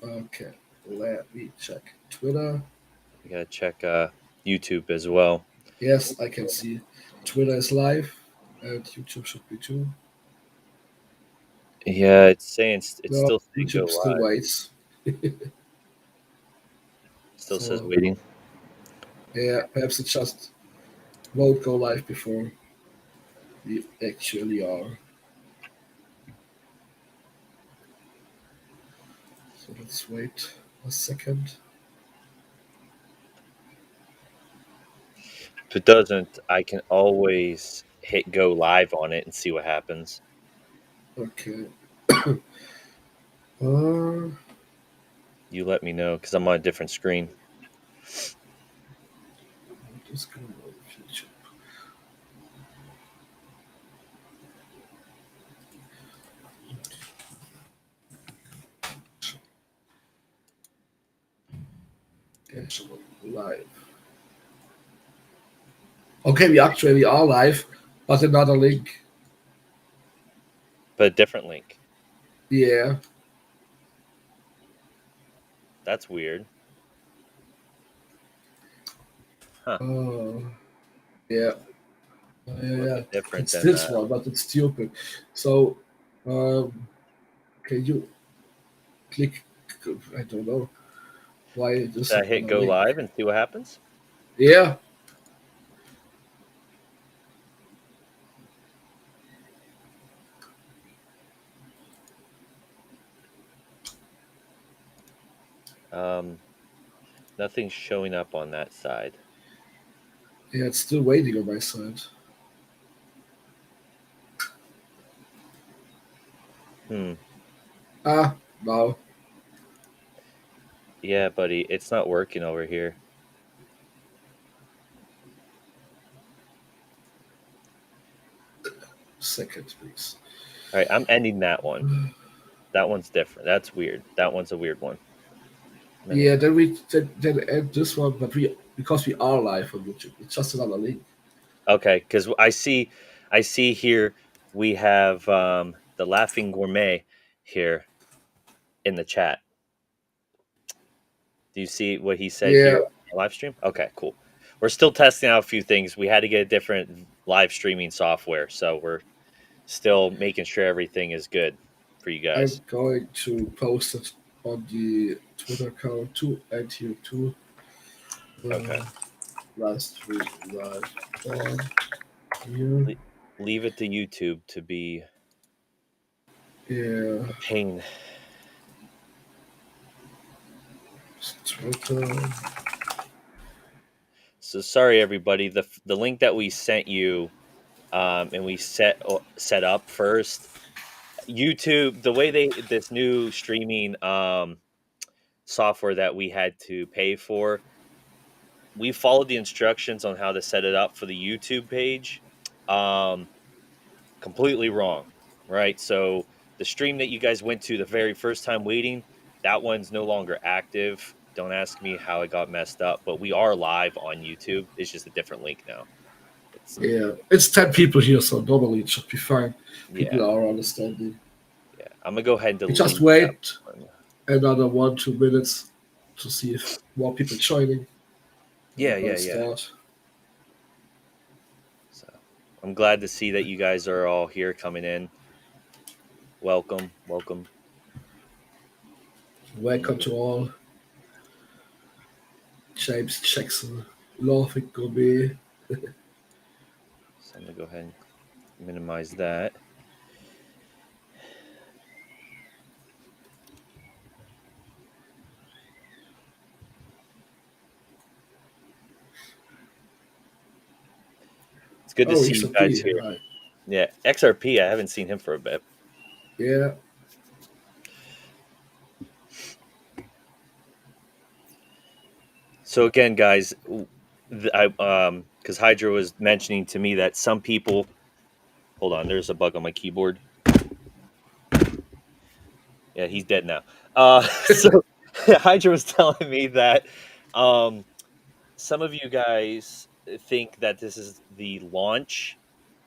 Okay, let me check Twitter. You gotta check YouTube as well. Yes, I can see Twitter is live, and YouTube should be too. Yeah, it's saying it's No, still saying go YouTube still live. waits. Still says So waiting. yeah, perhaps it just won't go live before we actually are. So let's wait a second. If it doesn't, I can always hit go live on it and see what happens. Okay. Uh, You let me know because I'm on a different screen. what is going on with YouTube? CASHEMON live. Okay, we actually are live, but another link. But a different link. Yeah. That's weird. Huh. Oh, yeah. What's Yeah. different It's than this one, but it's stupid. So, can you click? I don't know why this should is I hit on a go link. live and see what happens? Yeah. Um, Nothing's showing up on that side. Yeah, it's still waiting on my side. Hmm. Ah, now. Yeah, buddy, it's not working over here. Second, please. All right, I'm ending that one. That one's different. That's weird. That one's a weird one. Yeah, Minimum. then end this one, but we because we are live on YouTube. It's just another link. Okay, because I see here we have the Laughing Gourmet here in the chat. Do you see what he said Yeah, here on the live stream? Okay, cool. We're still testing out a few things. We had to get a different live streaming software, so we're still making sure everything is good for you I'm guys. going to post it on the Twitter account too and here too. Okay. Uh, last week live on here. Le- Leave it to YouTube to be Yeah, a pain. Twitter. So sorry, everybody. The link that we sent you and we set up first. YouTube, the way they this new streaming software that we had to pay for, we followed the instructions on how to set it up for the YouTube page. Um, Completely wrong, right? So the stream that you guys went to the very first time waiting, that one's no longer active. Don't ask me how it got messed up, but we are live on YouTube. It's just a different link now. It's Yeah, it's 10 people here, so normally it should be fine. yeah, People are understanding. yeah. I'm gonna go ahead and We just delete that wait one. another 1 2 minutes to see if more people joining, and we're Yeah, gonna yeah, yeah. start. So I'm glad to see that you guys are all here coming in. Welcome, welcome. Welcome to all. James Jackson, Laughing Gourmet. So I'm gonna go ahead and minimize that. It's good to Oh, see you guys XRP. here. Hi. Yeah, XRP. I haven't seen him for a bit. Yeah. So again, guys, I because Hydra was mentioning to me that some people. Hold on, there's a bug on my keyboard. Yeah, he's dead now. So Hydra was telling me that um, some of you guys think that this is the launch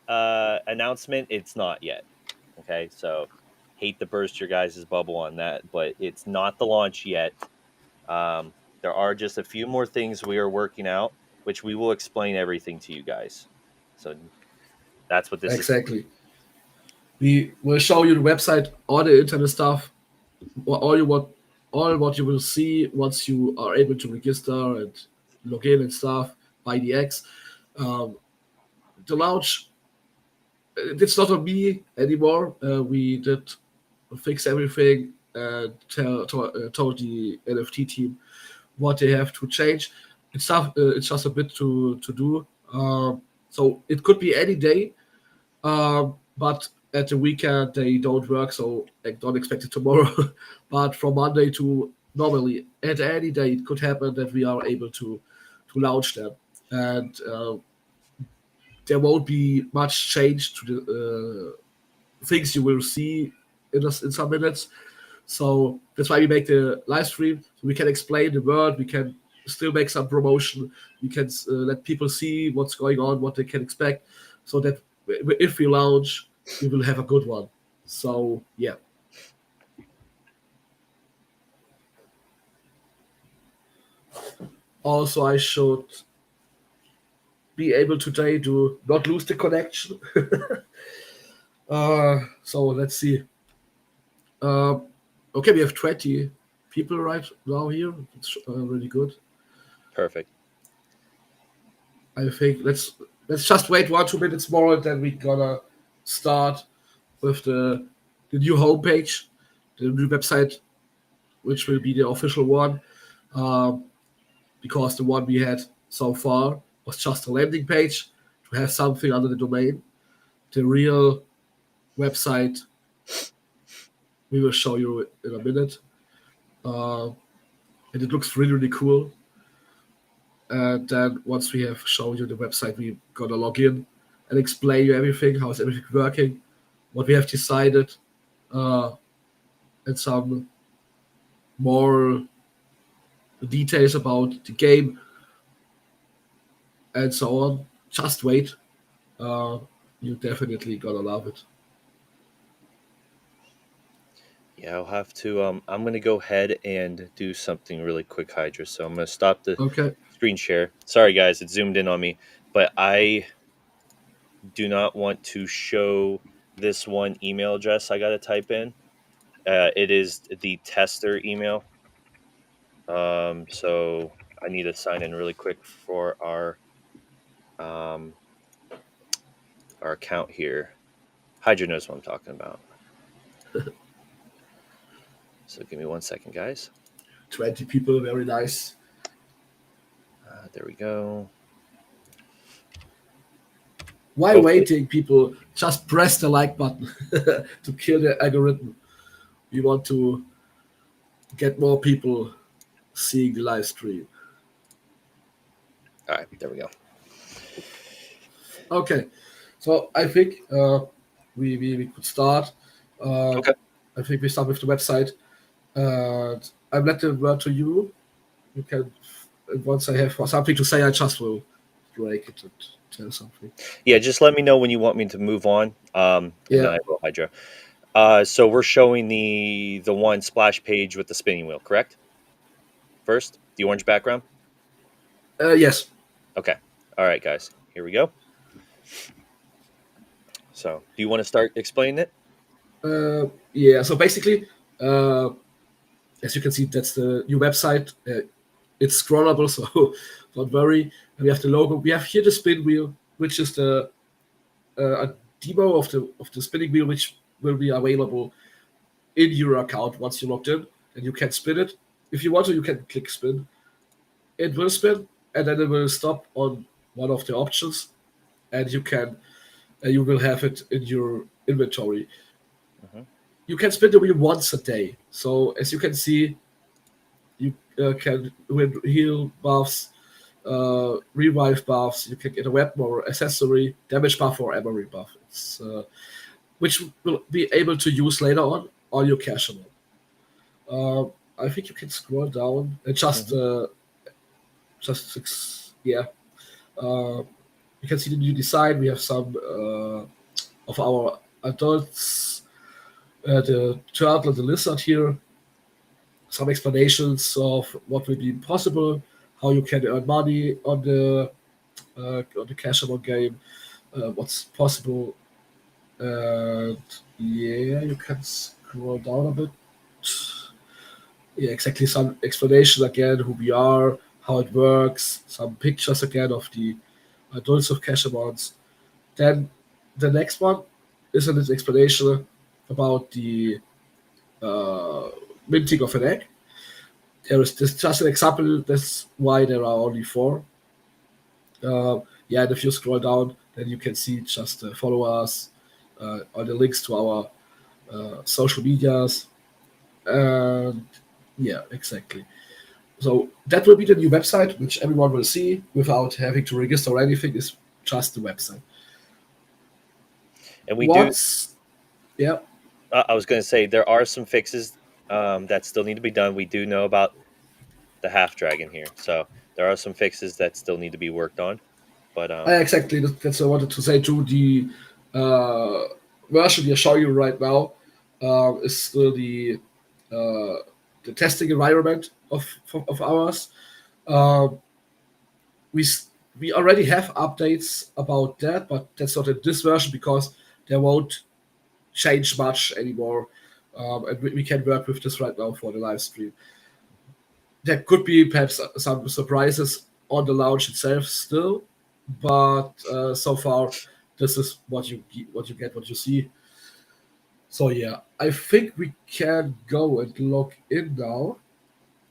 announcement. It's not yet. Okay, so hate to burst your guys' bubble on that, but it's not the launch yet. There are just a few more things we are working out, which we will explain everything to you guys. So that's what this is. Exactly. We will show you the website, all the internet stuff, all what you will see once you are able to register and log in and stuff by the X. The launch, it's not on me anymore. We did fix everything and told the NFT team what they have to change. It's just a bit to do. So it could be any day, but at the weekend they don't work, so I don't expect it tomorrow. But from Monday to normally at any day it could happen that we are able to launch them, and there won't be much change to the things you will see in some minutes. So that's why we make the live stream, so we can explain the word, we can still make some promotion, we can let people see what's going on, what they can expect, so that if we launch, we will have a good one. So yeah. Also, I should be able today to not lose the connection. So let's see. Uh, okay, we have 20 people right now here. It's really good. Perfect. I think let's just wait 1-2 minutes more, and then we're gonna start with the new homepage, the new website, which will be the official one, um, because the one we had so far was just a landing page to have something under the domain. The real website we will show you in a minute, uh, and it looks really cool. And then once we have shown you the website, we're gonna log in and explain you everything, how is everything working, what we have decided, uh, and some more details about the game and so on. Just wait. You're definitely gonna love it. Yeah, I'll have to. I'm gonna go ahead and do something really quick, Hydra. So I'm gonna stop the Okay. screen share. Sorry, guys, it zoomed in on me, but I do not want to show this one email address I got to type in. It is the tester email. So I need to sign in really quick for um, our account here. Hydra knows what I'm talking about. So give me 1 second, guys. 20 people, very nice. There we go. While Hopefully, waiting, people just press the like button to kill the algorithm. We want to get more people seeing the live stream. all right, there we go. Okay, so I think we could start. Okay. I think we start with the website. I'm letting the word to you. You can, once I have something to say, I just will break it and tell something. Yeah, just let me know when you want me to move on. And then Yeah. I will, Hydra. So we're showing the one splash page with the spinning wheel, correct? First, the orange background. Yes. Okay. All right, guys. Here we go. So, do you want to start explaining it? Yeah. So basically, as you can see, that's the new website. It's scrollable, so don't worry. And we have the logo. We have here the spin wheel, which is a demo of the spinning wheel, which will be available in your account once you logged in, and you can spin it. If you want to, you can click spin. It will spin, and then it will stop on one of the options, and you will have it in your inventory. Mm-hmm. You can spin the wheel once a day. So as you can see, you can win heal buffs, revive buffs. You can get a weapon or accessory, damage buff or armory buff. Which will be able to use later on your CASHEMON. I think you can scroll down and yeah. You can see the new design. We have some of our adults the turtle and the lizard here, some explanations of what will be possible, how you can earn money on the CASHEMON game, what's possible, and yeah, you can scroll down a bit. Yeah, exactly. Some explanation again, who we are, how it works, some pictures again of the adults of CASHEMONs. Then the next one is an explanation about the uh, minting of an egg. There is this just an example. That's why there are only four. Yeah, and if you scroll down, then you can see just follow us, or the links to our social medias, and yeah, exactly. So that will be the new website, which everyone will see without having to register or anything. Is just the website. And we do. What's yeah, I was going to say there are some fixes that still need to be done. We do know about the half dragon here, so there are some fixes that still need to be worked on. But exactly. That's what I wanted to say too. The uh, version I show you right now is still uh, the testing environment of ours. Um, we we already have updates about that, but that's not in this version because there won't change much anymore, and we can work with this right now for the live stream. There could be perhaps some surprises on the launch itself still, but so far this is what you get, what you see. So yeah, I think we can go and log in now.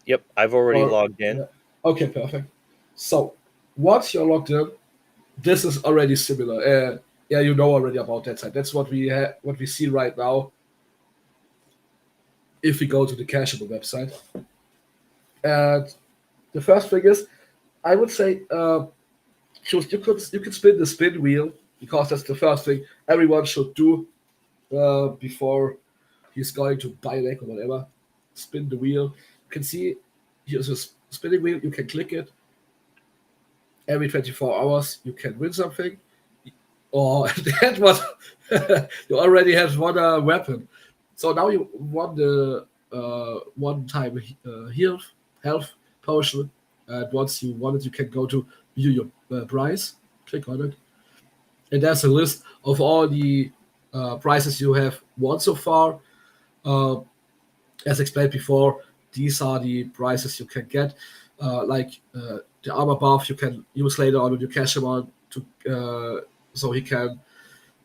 yep, I've already Or logged in. yeah, okay, perfect. So once you're logged in, this is already similar. Yeah, you know already about that side. That's what we see right now. If we go to the Cashable website, and the first thing is, I would say, you could spin the spin wheel because that's the first thing everyone should do before he's going to buy an egg or whatever. Spin the wheel. You can see here's a spinning wheel. You can click it every 24 hours. You can win something. Or that was you already have one weapon. So now you won the one time health potion, and once you want it, you can go to view your price. Click on it, and there's a list of all the prices you have won so far. Uh, as explained before, these are the prices you can get. The armor buff you can use later on with your CASHEMON to so he can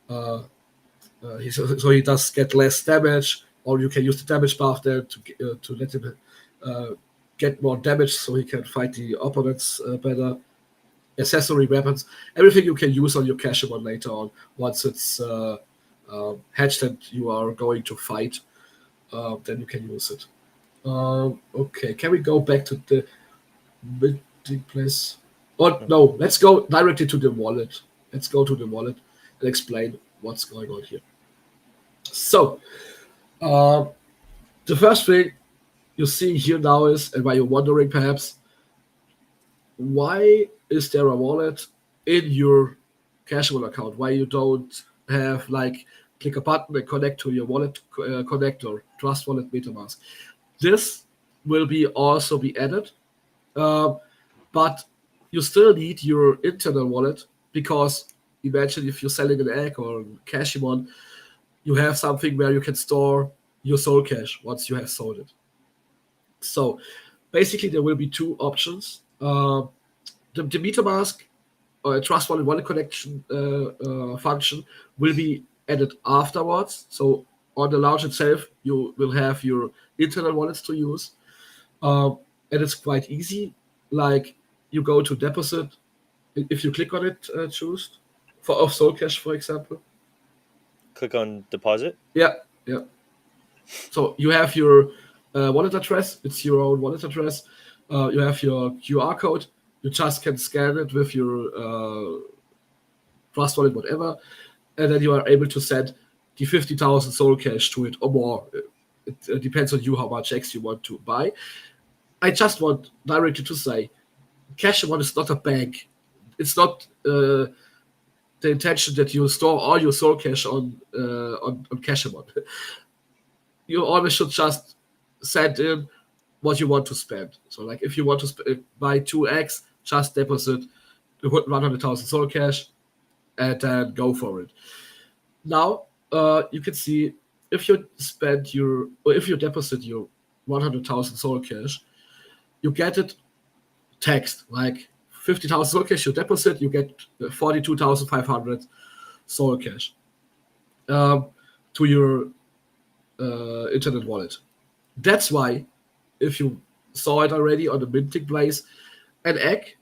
uh, so he does get less damage, or you can use the damage buff there to let him uh, get more damage, so he can fight the opponents better. Accessory weapons, everything you can use on your CASHEMON later on once it's hatched and you are going to fight. Then you can use it. Okay, can we go back to the meeting place? Oh Hmm. no, let's go directly to the wallet. Let's go to the wallet and explain what's going on here. So, uh, the first thing you see here now is, and why you're wondering perhaps, why is there a wallet in your CASHEMON account? Why you don't have like click a button and connect to your wallet connector, Trust Wallet, MetaMask? This will be also be added, uh, but you still need your internal wallet because imagine if you're selling an egg or CASHEMON, you have something where you can store your soul cash once you have sold it. So basically, there will be two options. The MetaMask or a Trust Wallet connection function will be added afterwards. So on the launch itself, you will have your internal wallets to use, and it's quite easy. Like you go to deposit, if you click on it, choose for of Soul Cash, for example. Click on deposit. Yeah, yeah. So you have your wallet address. It's your own wallet address. You have your QR code. You just can scan it with your Trust Wallet, whatever, and then you are able to send the 50,000 Soul Cash to it or more. It depends on you how much X you want to buy. I just want directly to say, CashEmon is not a bank. It's not the intention that you store all your Soul Cash on CashEmon. you always should just send in what you want to spend. So like if you want to buy 2x, just deposit the 100,000 soul cash and then go for it. Now you can see if you spend your or if you deposit your 100,000 soul cash, you get it taxed like 50,000 soul cash. You deposit, you get 42,500 soul cash to your internet wallet. That's why, if you saw it already on the minting place, an egg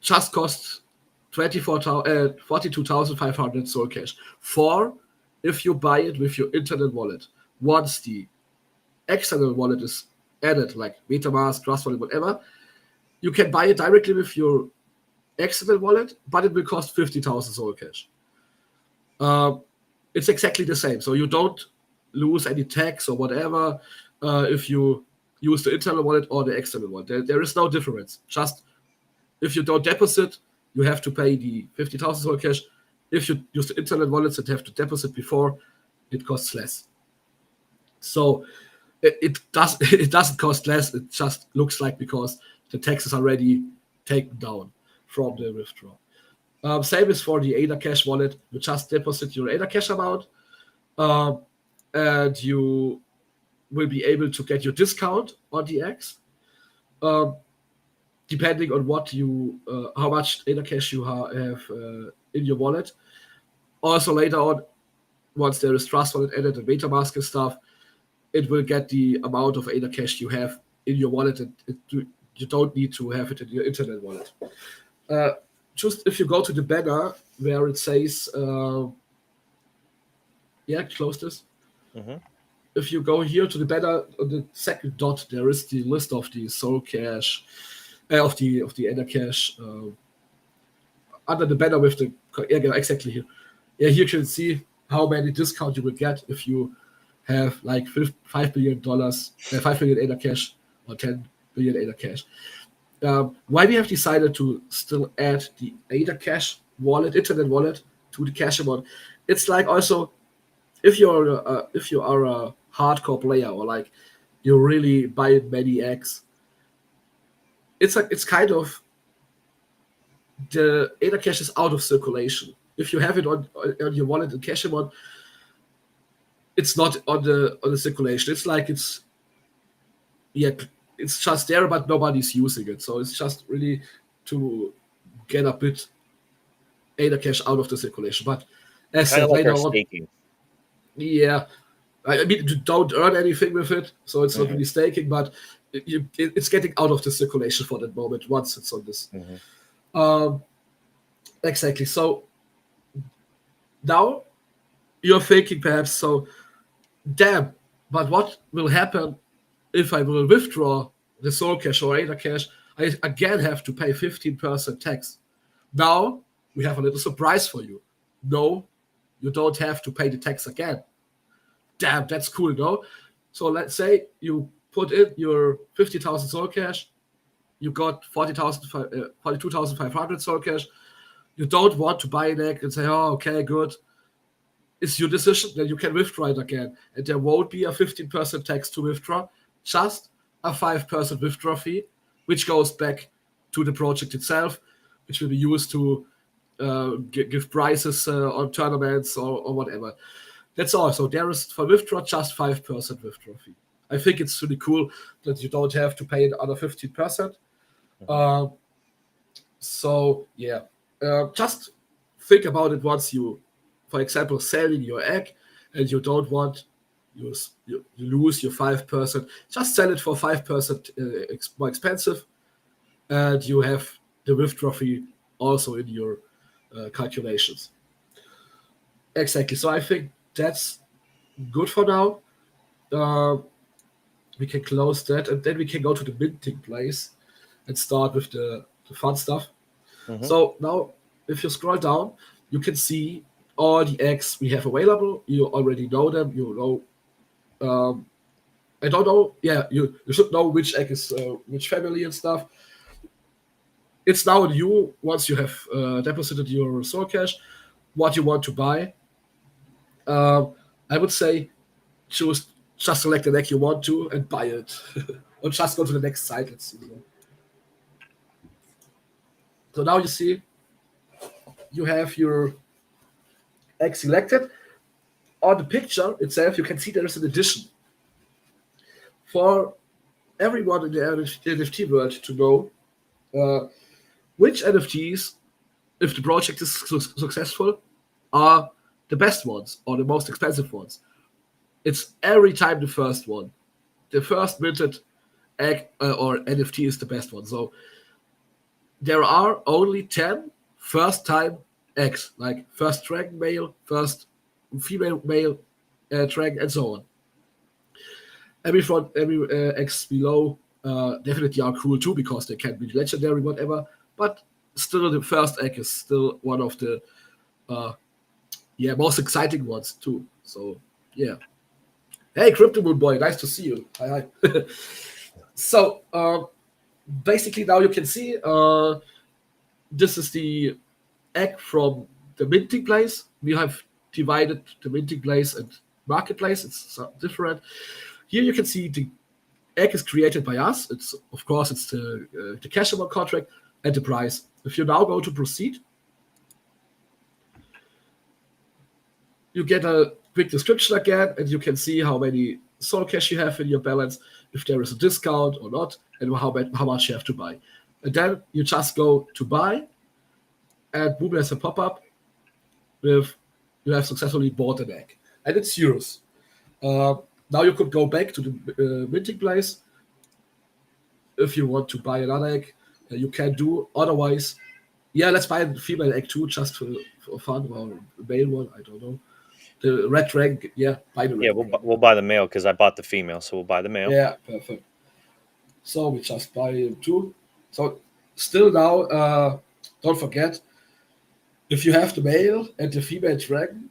just costs 42,500 soul cash. For if you buy it with your internet wallet, once the external wallet is added, like MetaMask, Trust Wallet, whatever, you can buy it directly with your external wallet, but it will cost 50,000 soul cash. It's exactly the same. So you don't lose any tax or whatever if you use the internal wallet or the external wallet. There is no difference. Just if you don't deposit, you have to pay the 50,000 soul cash. If you use the internet wallets and have to deposit before, it costs less. So it doesn't cost less. It just looks like because the tax is already taken down from the withdrawal. Same is for the ADA Cash wallet. You just deposit your ADA Cash amount, and you will be able to get your discount on the X, depending on what you, how much ADA Cash you have in your wallet. Also later on, once there is Trust Wallet added and MetaMask and stuff, it will get the amount of ADA Cash you have in your wallet, and you don't need to have it in your internet wallet. Just if you go to the banner where it says, close this. Mm-hmm. If you go here to the banner on the second dot, there is the list of the soul cash, of the ADA Cash under the banner with the exactly here. Yeah, here you can see how many discount you will get if you have like $5 billion, 5 billion ADA Cash or 10 billion ADA Cash. Why we have decided to still add the ADA Cash wallet, internet wallet, to the CASHEMON, it's like also if you are a hardcore player or like you really buy many eggs, it's kind of the ADA Cash is out of circulation. If you have it on your wallet in CASHEMON, it's not on the circulation. It's like it's just there, but nobody's using it. So it's just really to get a bit ADA Cash out of the circulation. But as Kind said of like later our on, staking. yeah, I mean you don't earn anything with it, so it's not really staking, but it's getting out of the circulation for that moment once it's on this. Exactly. So now you're thinking perhaps, so damn, but what will happen if I will withdraw the soul cash or ADA Cash? I again have to pay 15% tax. Now we have a little surprise for you. No, you don't have to pay the tax again. Damn, that's cool, no? So let's say you put in your 50,000 soul cash, you got 42,500 soul cash. You don't want to buy an egg and say, oh, okay, good. It's your decision, then you can withdraw it again. And there won't be a 15% tax to withdraw, just a 5% withdrawal fee, which goes back to the project itself, which will be used to give prizes on tournaments or whatever. That's all. So there is for withdraw just 5% withdrawal fee. I think it's really cool that you don't have to pay another 15%. So yeah, just think about it once you, for example, selling your egg and you don't want you lose your 5%. Just sell it for 5% more expensive, and you have the withdrawal fee also in your calculations. Exactly. So I think that's good for now. We can close that, and then we can go to the minting place and start with the fun stuff. So now, if you scroll down, you can see all the eggs we have available. You already know them. You know, I don't know. Yeah, you should know which egg is which family and stuff. It's now on you, once you have deposited your soul cash, what you want to buy. I would say choose, just select the deck you want to and buy it. Or just go to the next site. Let's see. So now you see you have your egg selected. On the picture itself, you can see there is an addition. For everyone in the NFT world to know which NFTs, if the project is successful, are the best ones or the most expensive ones. It's every time the first one. The first minted egg or NFT is the best one. So there are only 10 first time eggs, like first dragon male, first female male dragon, and so on. Every eggs below definitely are cool too because they can be legendary, whatever. But still, the first egg is still one of the most exciting ones too. So yeah. Hey, Crypto Moon Boy, nice to see you. Hi. So basically now you can see this is the egg from the minting place. We have divided the minting place and marketplace. It's different. Here you can see the egg is created by us. It's of course it's the CASHEMON contract and the price. If you now go to proceed, you get a quick description again, and you can see how many Soul Cash you have in your balance, if there is a discount or not, and how much you have to buy. And then you just go to buy, and boom, there's a pop-up with you have successfully bought an egg, and it's yours. Now you could go back to the minting place if you want to buy another egg. You can do. Otherwise, yeah, let's buy a female egg too, just for fun, or a male one. I don't know. The red dragon, yeah, buy the red. Yeah, we'll buy the male because I bought the female, so we'll buy the male. Yeah, perfect. So we just buy him too. So still now, don't forget, if you have the male and the female dragon,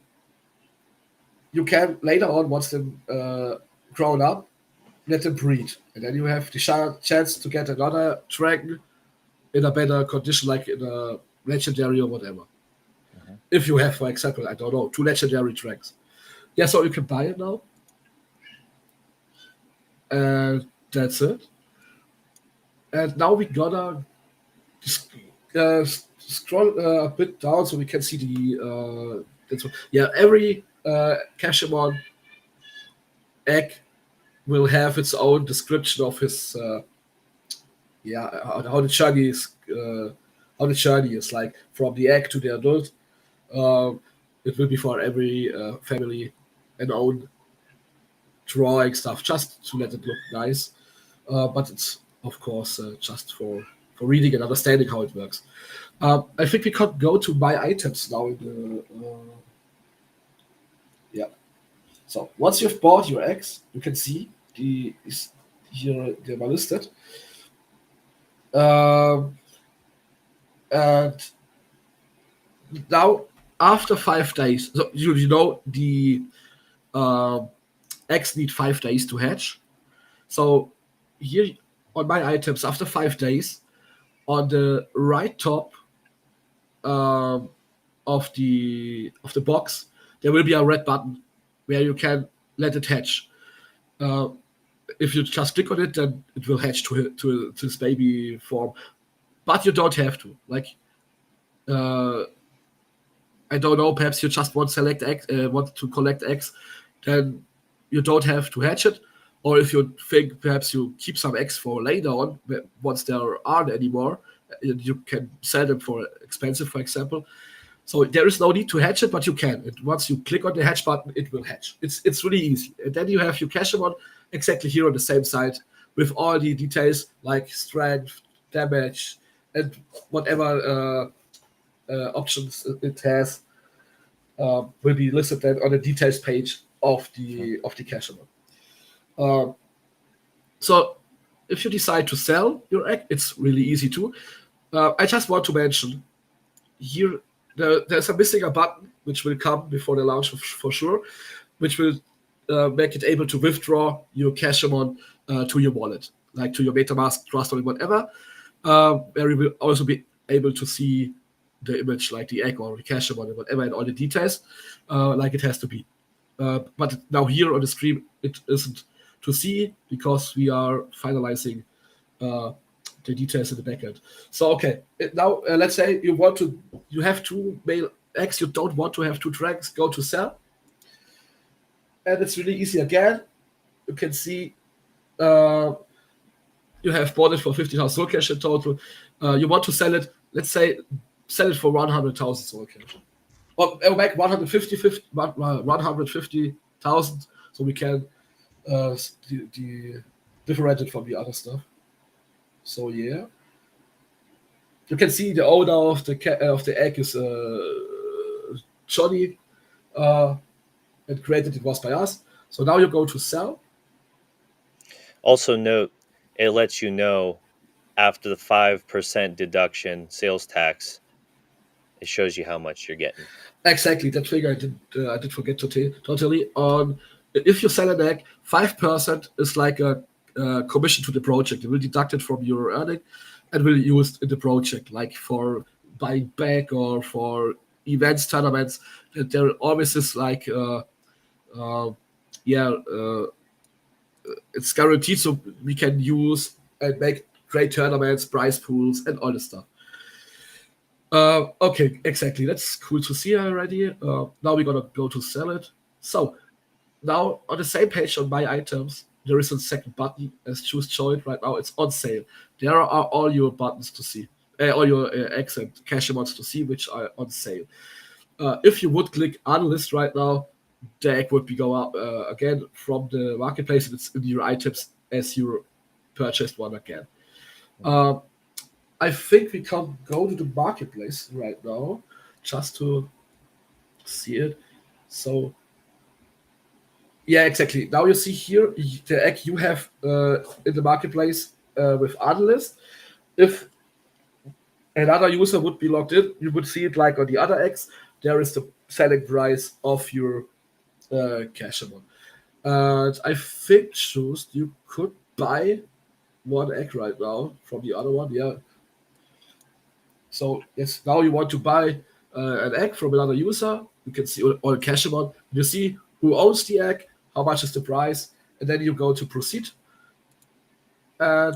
you can later on, once them grown up, let them breed, and then you have the chance to get another dragon in a better condition, like in a legendary or whatever. If you have, for example, I don't know, 2 legendary dragons. Yeah, so you can buy it now. And that's it. And now we gotta scroll a bit down so we can see the every CASHEMON egg will have its own description of his how the journey is like from the egg to the adult. It will be for every family an own drawing stuff, just to let it look nice. But it's of course just for reading and understanding how it works. I think we could go to my items now. So once you've bought your eggs, you can see here they are listed. And now after 5 days, so you know the eggs need 5 days to hatch. So here on my items, after 5 days, on the right top of the box, there will be a red button where you can let it hatch. If you just click on it, then it will hatch to its baby form. But you don't have to. Like, I don't know, perhaps you just want to collect eggs, then you don't have to hatch it. Or if you think perhaps you keep some eggs for later on, once there aren't anymore, you can sell them for expensive, for example. So there is no need to hatch it, but you can. And once you click on the hatch button, it will hatch. It's really easy. And then you have your CASHEMON exactly here on the same side with all the details like strength, damage, and whatever options it has will be listed then on the details page of the CASHEMON. So if you decide to sell your egg, it's really easy too. I just want to mention here there's a button which will come before the launch for sure, which will make it able to withdraw your CASHEMON to your wallet, like to your MetaMask, Trust, or whatever, where you will also be able to see the image, like the egg or the CASHEMON or whatever, and all the details, like it has to be. But now here on the stream, it isn't to see because we are finalizing the details in the backend. So okay, now let's say you have two male eggs, you don't want to have two dragons, go to sell, and it's really easy again. You can see you have bought it for 50,000 soul cash in total. You want to sell it, let's say, sell it for 100,000 soul cash. Or make 150,000 so we can differentiate it from the other stuff. So yeah. You can see the owner of the egg is Johnny, and created it was by us. So now you go to sell. Also note, it lets you know after the 5% deduction sales tax, it shows you how much you're getting. Exactly, that figure I did forget totally. If you sell an egg, 5% is like a commission to the project. It will deduct it from your earning and will use in the project, like for buying back or for events, tournaments. There always is like, yeah, it's guaranteed, so we can use and make great tournaments, prize pools, and all this stuff. Okay, exactly. That's cool to see already. Now we're gonna go to sell it. So now on the same page on my items, there is a second button as choose joint. Right now it's on sale. There are all your buttons to see, all your eggs and CASHEMONs to see, which are on sale. If you would click unlist right now, the egg would be go up again from the marketplace. And it's in your items as you purchased one again. I think we can go to the marketplace right now just to see it. So, yeah, exactly. Now you see here the egg you have in the marketplace with unlist. If another user would be logged in, you would see it like on the other eggs. There is the selling price of your CASHEMON. And I think, Shoes, you could buy one egg right now from the other one. Yeah. So yes, now you want to buy an egg from another user. You can see or CASHEMON. You see who owns the egg, how much is the price, and then you go to proceed, and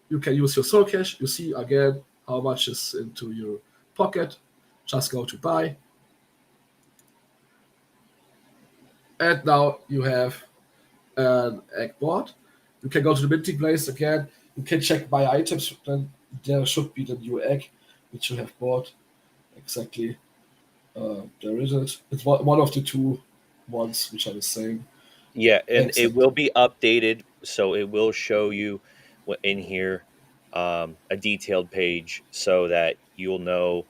you can use your soul cash. You see again how much is into your pocket. Just go to buy, and now you have an egg bought. You can go to the minting place again. You can check my items. Then there should be the new egg which you have bought. Exactly. There is it. It's one of the two ones which are the same. Yeah, and it Exactly. will be updated, so it will show you in here a detailed page so that you'll know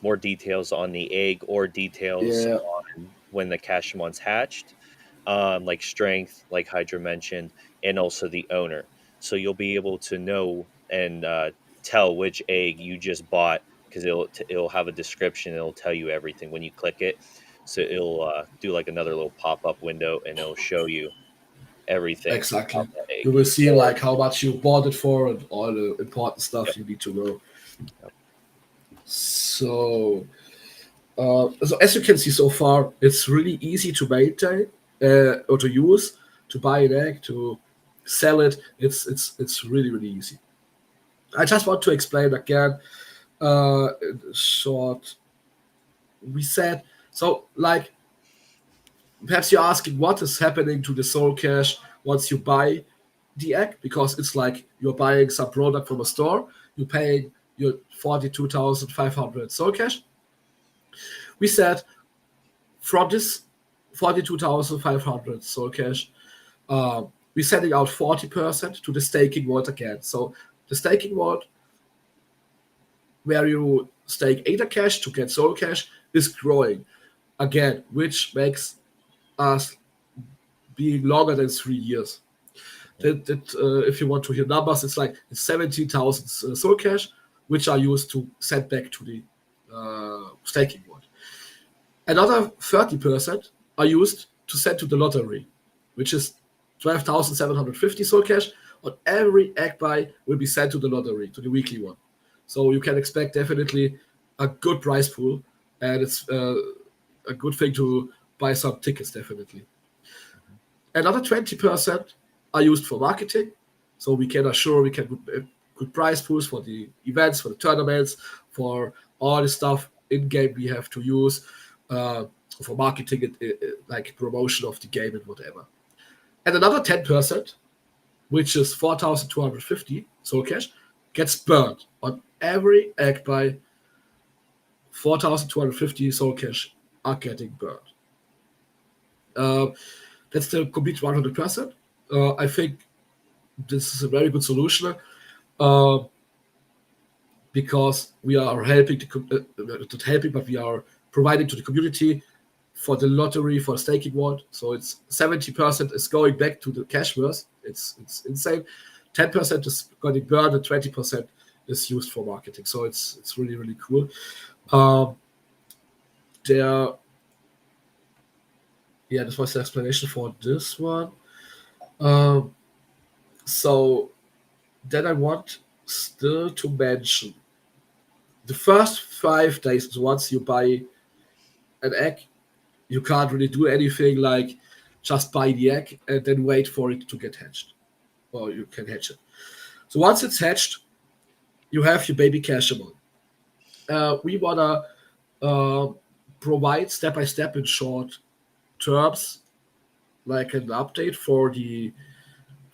more details on the egg or details Yeah, on when the CASHEMON's hatched, like strength, like Hydra mentioned, and also the owner. So you'll be able to know and tell which egg you just bought because it'll have a description. It'll tell you everything when you click it. So it'll do like another little pop up window, and it'll show you everything exactly. about that egg. You will see So, like how much you bought it for and all the important yep, stuff you need to know. yep. So, so as you can see so far, it's really easy to maintain or to use, to buy an egg, to sell it. It's really easy. I just want to explain again, in short. We said so like perhaps you're asking what is happening to the soul cash once you buy the egg because it's like you're buying some product from a store, you're paying your 42,500 soul cash. We said from this 42,500 soul cash, we're sending out 40% to the staking vault again. So the staking vault, where you stake ADA cash to get soul cash, is growing again, which makes us being longer than 3 years. If you want to hear numbers, it's like 17,000 soul cash, which are used to send back to the staking vault. Another 30% are used to send to the lottery, which is 12,750 soul cash. On every egg buy will be sent to the lottery, to the weekly one. So you can expect definitely a good prize pool, and it's a good thing to buy some tickets definitely. Another 20% are used for marketing, so we can assure we can good price pools for the events, for the tournaments, for all the stuff in game we have to use uh, for marketing, like promotion of the game and whatever. And another 10%, which is 4,250 soul cash, gets burned on every egg by 4,250 soul cash are getting burned. Uh, that's the complete 100%. I think this is a very good solution uh, because we are helping not helping, but we are providing to the community for the lottery for the staking world. So it's 70% is going back to the CASHVerse. It's insane. 10% is getting burned and 20% is used for marketing. So it's really really cool. Um, there, yeah, this was the explanation for this one. Um, so then I want still to mention the first 5 days. Once you buy an egg, you can't really do anything like just buy the egg and then wait for it to get hatched, or you can hatch it. So once it's hatched, you have your baby CASHEMON. We wanna uh, provide step by step in short terms, like an update for the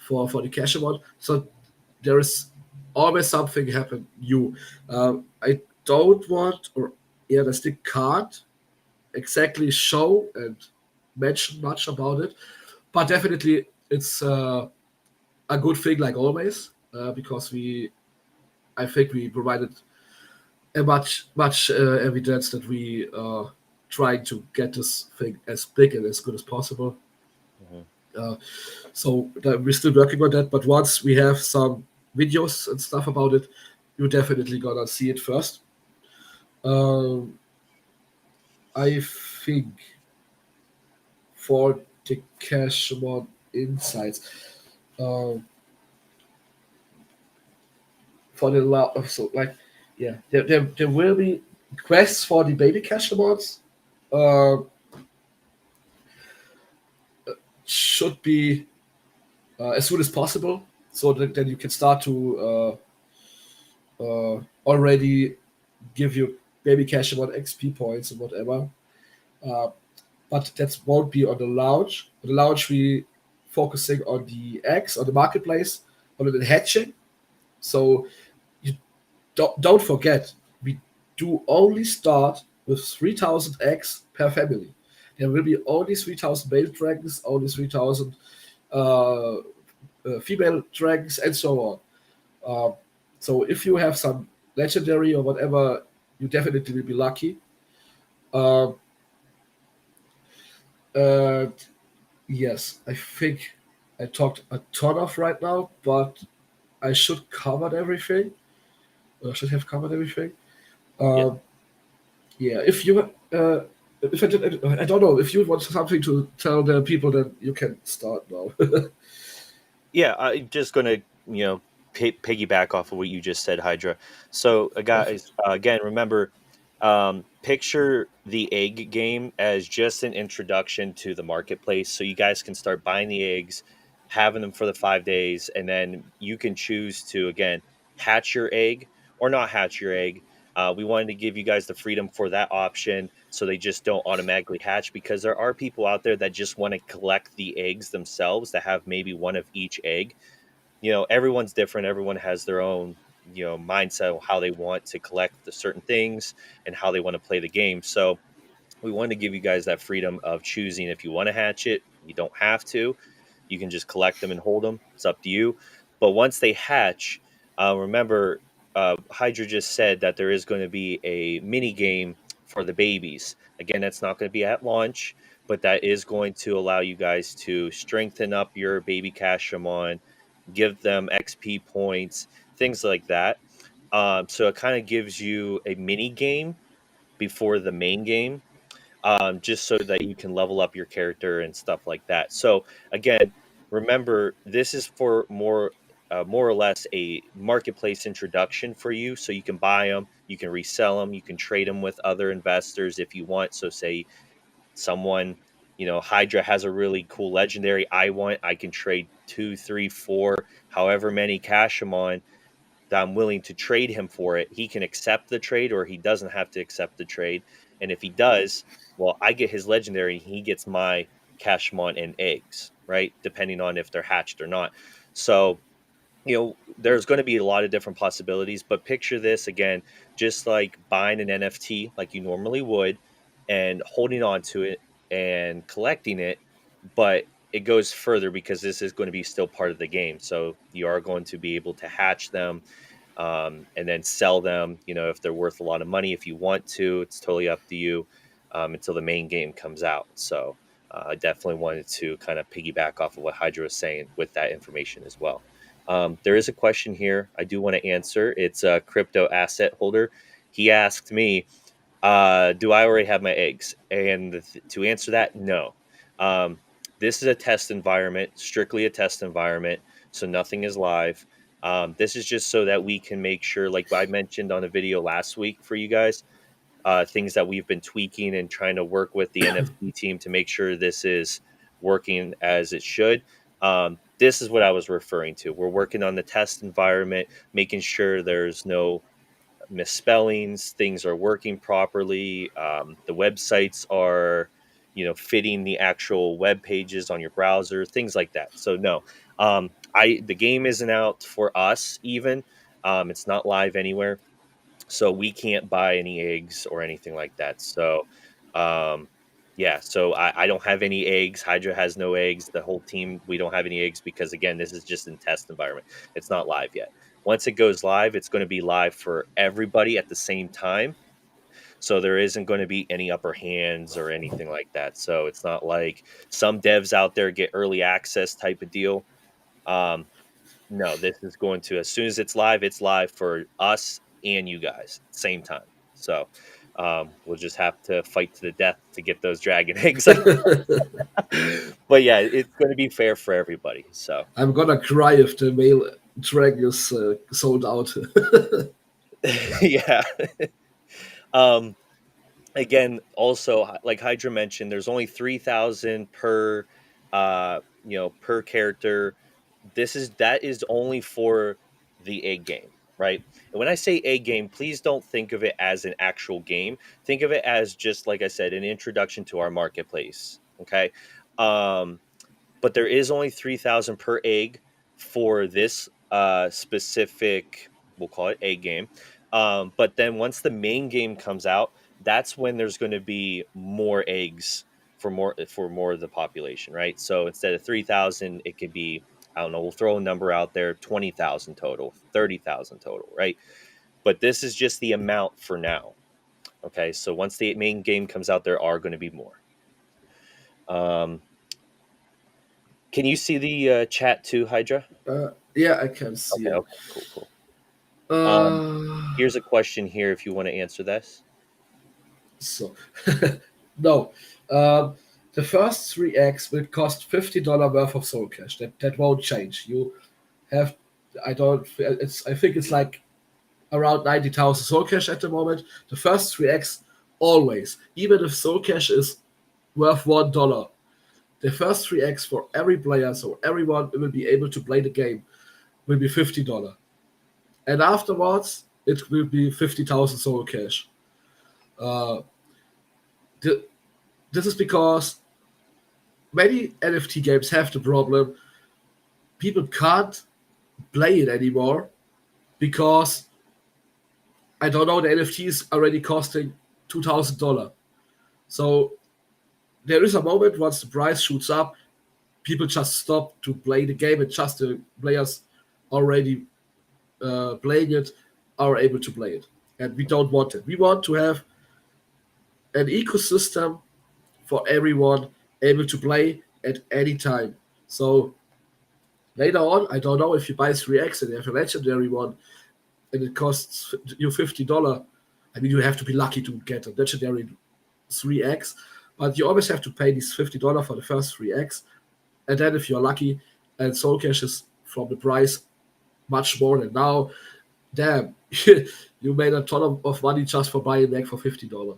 CASHEMON. So there is always something happen new. I don't want, or yeah, I still can't exactly show and mention much about it, but definitely it's a good thing like always because I think we provided a much evidence that we trying to get this thing as big and as good as possible. Mhm. Uh, so we're still working on that, but once we have some videos and stuff about it, you're definitely gonna see it first. Um, I think for the CASHEMON insights, um, for the so like yeah, there will be quests for the baby CASHEMONs. Uh, should be as soon as possible, so that then you can start to already give your baby CASHEMON XP points and whatever. Uh, but that won't be on the launch. On the launch, we focusing on the eggs on the marketplace, on the hatching. So you don't forget, we do only start with 3,000 eggs per family. There will be only 3,000 male dragons, only 3,000 uh, female dragons, and so on. Um, so if you have some legendary or whatever, you definitely will be lucky. Um, and yes, I think I talked a ton of right now, but I should covered everything. I should have covered everything. Yeah. Um, yeah, if I did, I don't know if you want something to tell the people, then you can start now. Yeah, I'm just going to, piggyback off of what you just said, Hydra. So, guys, Perfect. again, remember, picture the egg game as just an introduction to the marketplace. So you guys can start buying the eggs, having them for the 5 days, and then you can choose to, again, hatch your egg or not hatch your egg. We wanted to give you guys the freedom for that option so they just don't automatically hatch because there are people out there that just want to collect the eggs themselves that have maybe one of each egg. Everyone's different. Everyone has their own, mindset of how they want to collect the certain things and how they want to play the game. So we want to give you guys that freedom of choosing if you want to hatch it. You don't have to. You can just collect them and hold them. It's up to you. But once they hatch, remember, Hydra just said that there is going to be a mini game for the babies. Again, that's not going to be at launch, but that is going to allow you guys to strengthen up your baby Cashemon, give them XP points, things like that. So it kind of gives you a mini game before the main game, just so that you can level up your character and stuff like that. So again, remember this is for more or less a marketplace introduction for you, so you can buy them, you can resell them, you can trade them with other investors if you want. So say someone Hydra has a really cool legendary I can trade 2, 3, 4, however many CASHEMON that I'm willing to trade him for it. He can accept the trade or he doesn't have to accept the trade. And if he does, well, I get his legendary and he gets my CASHEMON and eggs, right? Depending on if they're hatched or not. So there's going to be a lot of different possibilities, but picture this again, just like buying an NFT like you normally would and holding on to it and collecting it, but it goes further because this is going to be still part of the game. So you are going to be able to hatch them, and then sell them, if they're worth a lot of money. If you want to, it's totally up to you, until the main game comes out. So I definitely wanted to kind of piggyback off of what Hydra was saying with that information as well. There is a question here I do want to answer. It's a crypto asset holder. He asked me, do I already have my eggs? And to answer that, no. Um, this is a test environment, strictly a test environment, so nothing is live. This is just so that we can make sure, like I mentioned on a video last week for you guys, things that we've been tweaking and trying to work with the NFT team to make sure this is working as it should. This is what I was referring to. We're working on the test environment, making sure there's no misspellings, things are working properly, the websites are fitting the actual web pages on your browser, things like that. So no, the game isn't out for us even. It's not live anywhere, so we can't buy any eggs or anything like that. So yeah, so I don't have any eggs. Hydra has no eggs. The whole team, we don't have any eggs because, again, this is just in test environment. It's not live yet. Once it goes live, it's going to be live for everybody at the same time. So there isn't going to be any upper hands or anything like that. So it's not like some devs out there get early access type of deal. Um, no, this is going to, as soon as it's live for us and you guys, same time. So we'll just have to fight to the death to get those dragon eggs. But yeah, it's going to be fair for everybody. So I'm gonna cry if the male dragon is sold out. yeah. um, Again, also like Hydra mentioned, there's only 3,000 per, per character. That is only for the egg game, right? And when I say egg game, please don't think of it as an actual game. Think of it as, just like I said, an introduction to our marketplace. Okay. Um, but there is only 3,000 per egg for this specific, we'll call it egg game. But then once the main game comes out, that's when there's going to be more eggs for more of the population, right? So instead of 3,000, it could be, I don't know, we'll throw a number out there, 20,000 total, 30,000 total, right? But this is just the amount for now. Okay, so once the main game comes out, there are going to be more. Can you see the chat too, Hydra? Yeah, I can see Okay, it. okay, cool. Uh, Here's a question here if you want to answer this. so, no. Um, the first 3x will cost $50 worth of soul cash. That won't change. You have, I don't, it's, I think it's like around 90,000 soul cash at the moment. The first 3x always, even if soul cash is worth $1, the first 3x for every player, so everyone will be able to play the game, will be $50. And afterwards, it will be 50,000 soul cash. Uh, th- this is because many NFT games have the problem people can't play it anymore because I don't know, the NFT is already costing $2,000. So there is a moment once the price shoots up, people just stop to play the game and just the players already playing it are able to play it. And we don't want it. We want to have an ecosystem for everyone able to play at any time. So later on, I don't know if you buy 3x and you have a legendary one and it costs you $50. I mean, you have to be lucky to get a legendary 3x, but you always have to pay these $50 for the first 3x. And then if you're lucky and soul cash is from the price much more than now, damn, you made a ton of money just for buying an egg for $50.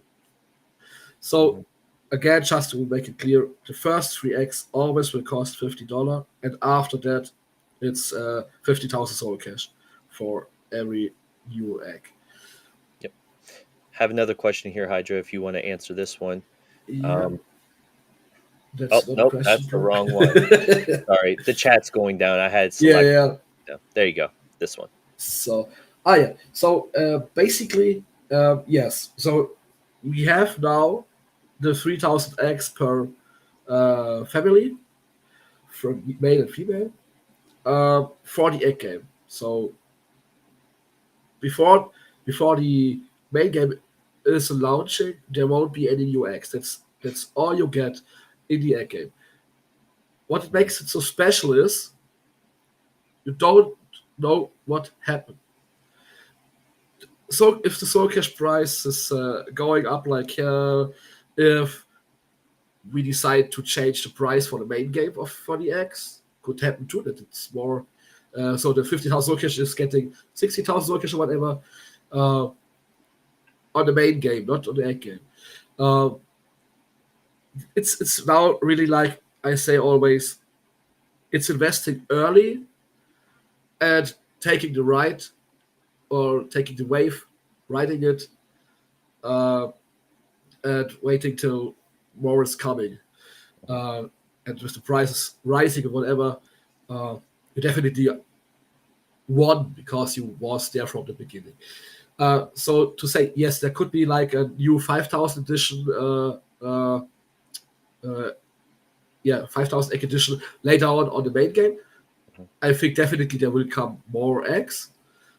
So Mhm. again, just to make it clear, the first 3 eggs always will cost $50, and after that, it's 50,000 soul cash for every new egg. Yep. Have another question here, Hydra, if you want to answer this one. Yeah, Um, oh, that's not a nope, question, that's the bro. wrong one. Sorry, the chat's going down. I had Yeah, select. yeah. Yeah, there you go. This one. So, yeah. So basically, yes. So we have now the 3,000 eggs per family, from male and female, for the egg game. So before before the main game is launching, there won't be any new eggs. That's all you get in the egg game. What makes it so special is you don't know what happened. So if the soul cash price is going up like if we decide to change the price for the main game of for the X, could happen too that it's more. So the 50,000 soul cash is getting 60,000 soul cash or whatever uh, on the main game, not on the egg game. Uh, it's now really like I say always, it's investing early and taking the ride or taking the wave, riding it, uh, and waiting till more is coming. Uh, and with the prices rising or whatever, you definitely won because you was there from the beginning. So to say yes, there could be like a new 5,000 edition. Uh, yeah, 5,000 egg edition later on the main game. Mhm. I think definitely there will come more eggs.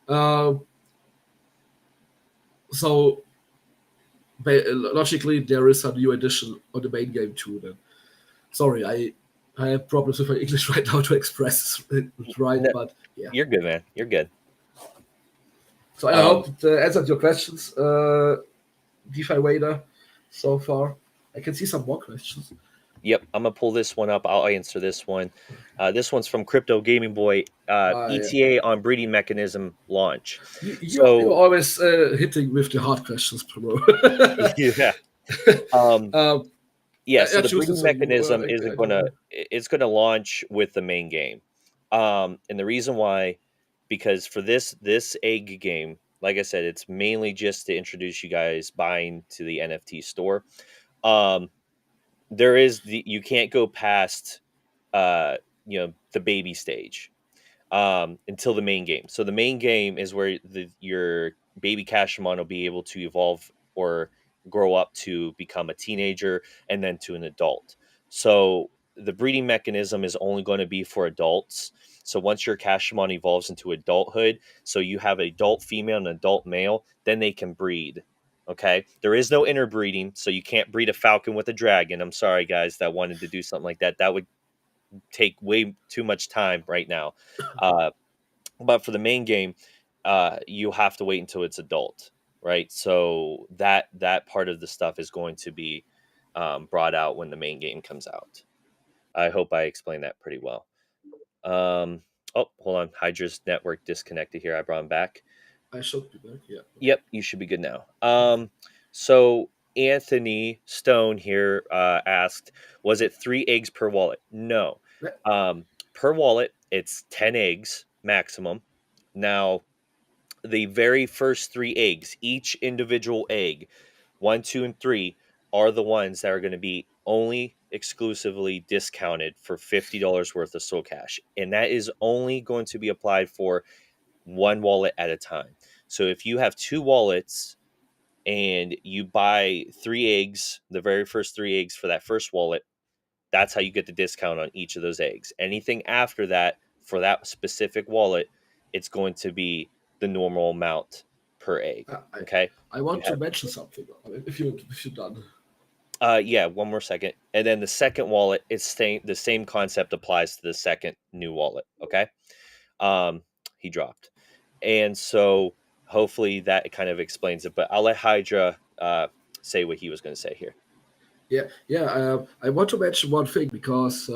Uh, so logically, there is a new edition on the main game too. Then, sorry, I have problems with my English right now to express it right, No, but yeah. you're good, man. You're good. So I Um, hope it answered your questions, DeFi Wader, so far. I can see some more questions. yep, I'm gonna pull this one up. I'll answer this one. This one's from Crypto Gaming Boy. Yeah. ETA on breeding mechanism launch. You're So always hitting with the hard questions, bro. yeah, um, um, yeah. So I the choose breeding this, so you, mechanism I isn't don't gonna know. it's gonna launch with the main game. And the reason why, because for this egg game, like I said, it's mainly just to introduce you guys buying to the NFT store. Um, there is you can't go past the baby stage until the main game. So the main game is where your baby Cashemon will be able to evolve or grow up to become a teenager and then to an adult. So the breeding mechanism is only going to be for adults. So once your Cashemon evolves into adulthood, so you have an adult female and an adult male, then they can breed. Okay. There is no interbreeding, so you can't breed a falcon with a dragon. I'm sorry, guys, that wanted to do something like that. That would take way too much time right now. Uh, but for the main game, you have to wait until it's adult, right? So that part of the stuff is going to be brought out when the main game comes out. I hope I explained that pretty well. Oh, hold on, Hydra's network disconnected here. I brought him back. I should be back, yeah. Yep, you should be good now. So Anthony Stone here asked, was it 3 eggs per wallet? No. Yeah, Per wallet, it's 10 eggs maximum. Now, the very first 3 eggs, each individual egg, one, two, and three, are the ones that are going to be only exclusively discounted for $50 worth of Soul Cash. And that is only going to be applied for one wallet at a time. So if you have 2 wallets and you buy 3 eggs, the very first 3 eggs for that first wallet, that's how you get the discount on each of those eggs. Anything after that for that specific wallet, it's going to be the normal amount per egg. I, I Okay. I You want to have mention something. I mean, if you're done. yeah, one more second. And then the second wallet, the same concept applies to the second new wallet. Okay. Um, he dropped. And so hopefully that kind of explains it. But I'll let Hydra say what he was going to say here. Yeah, yeah. I want to mention one thing because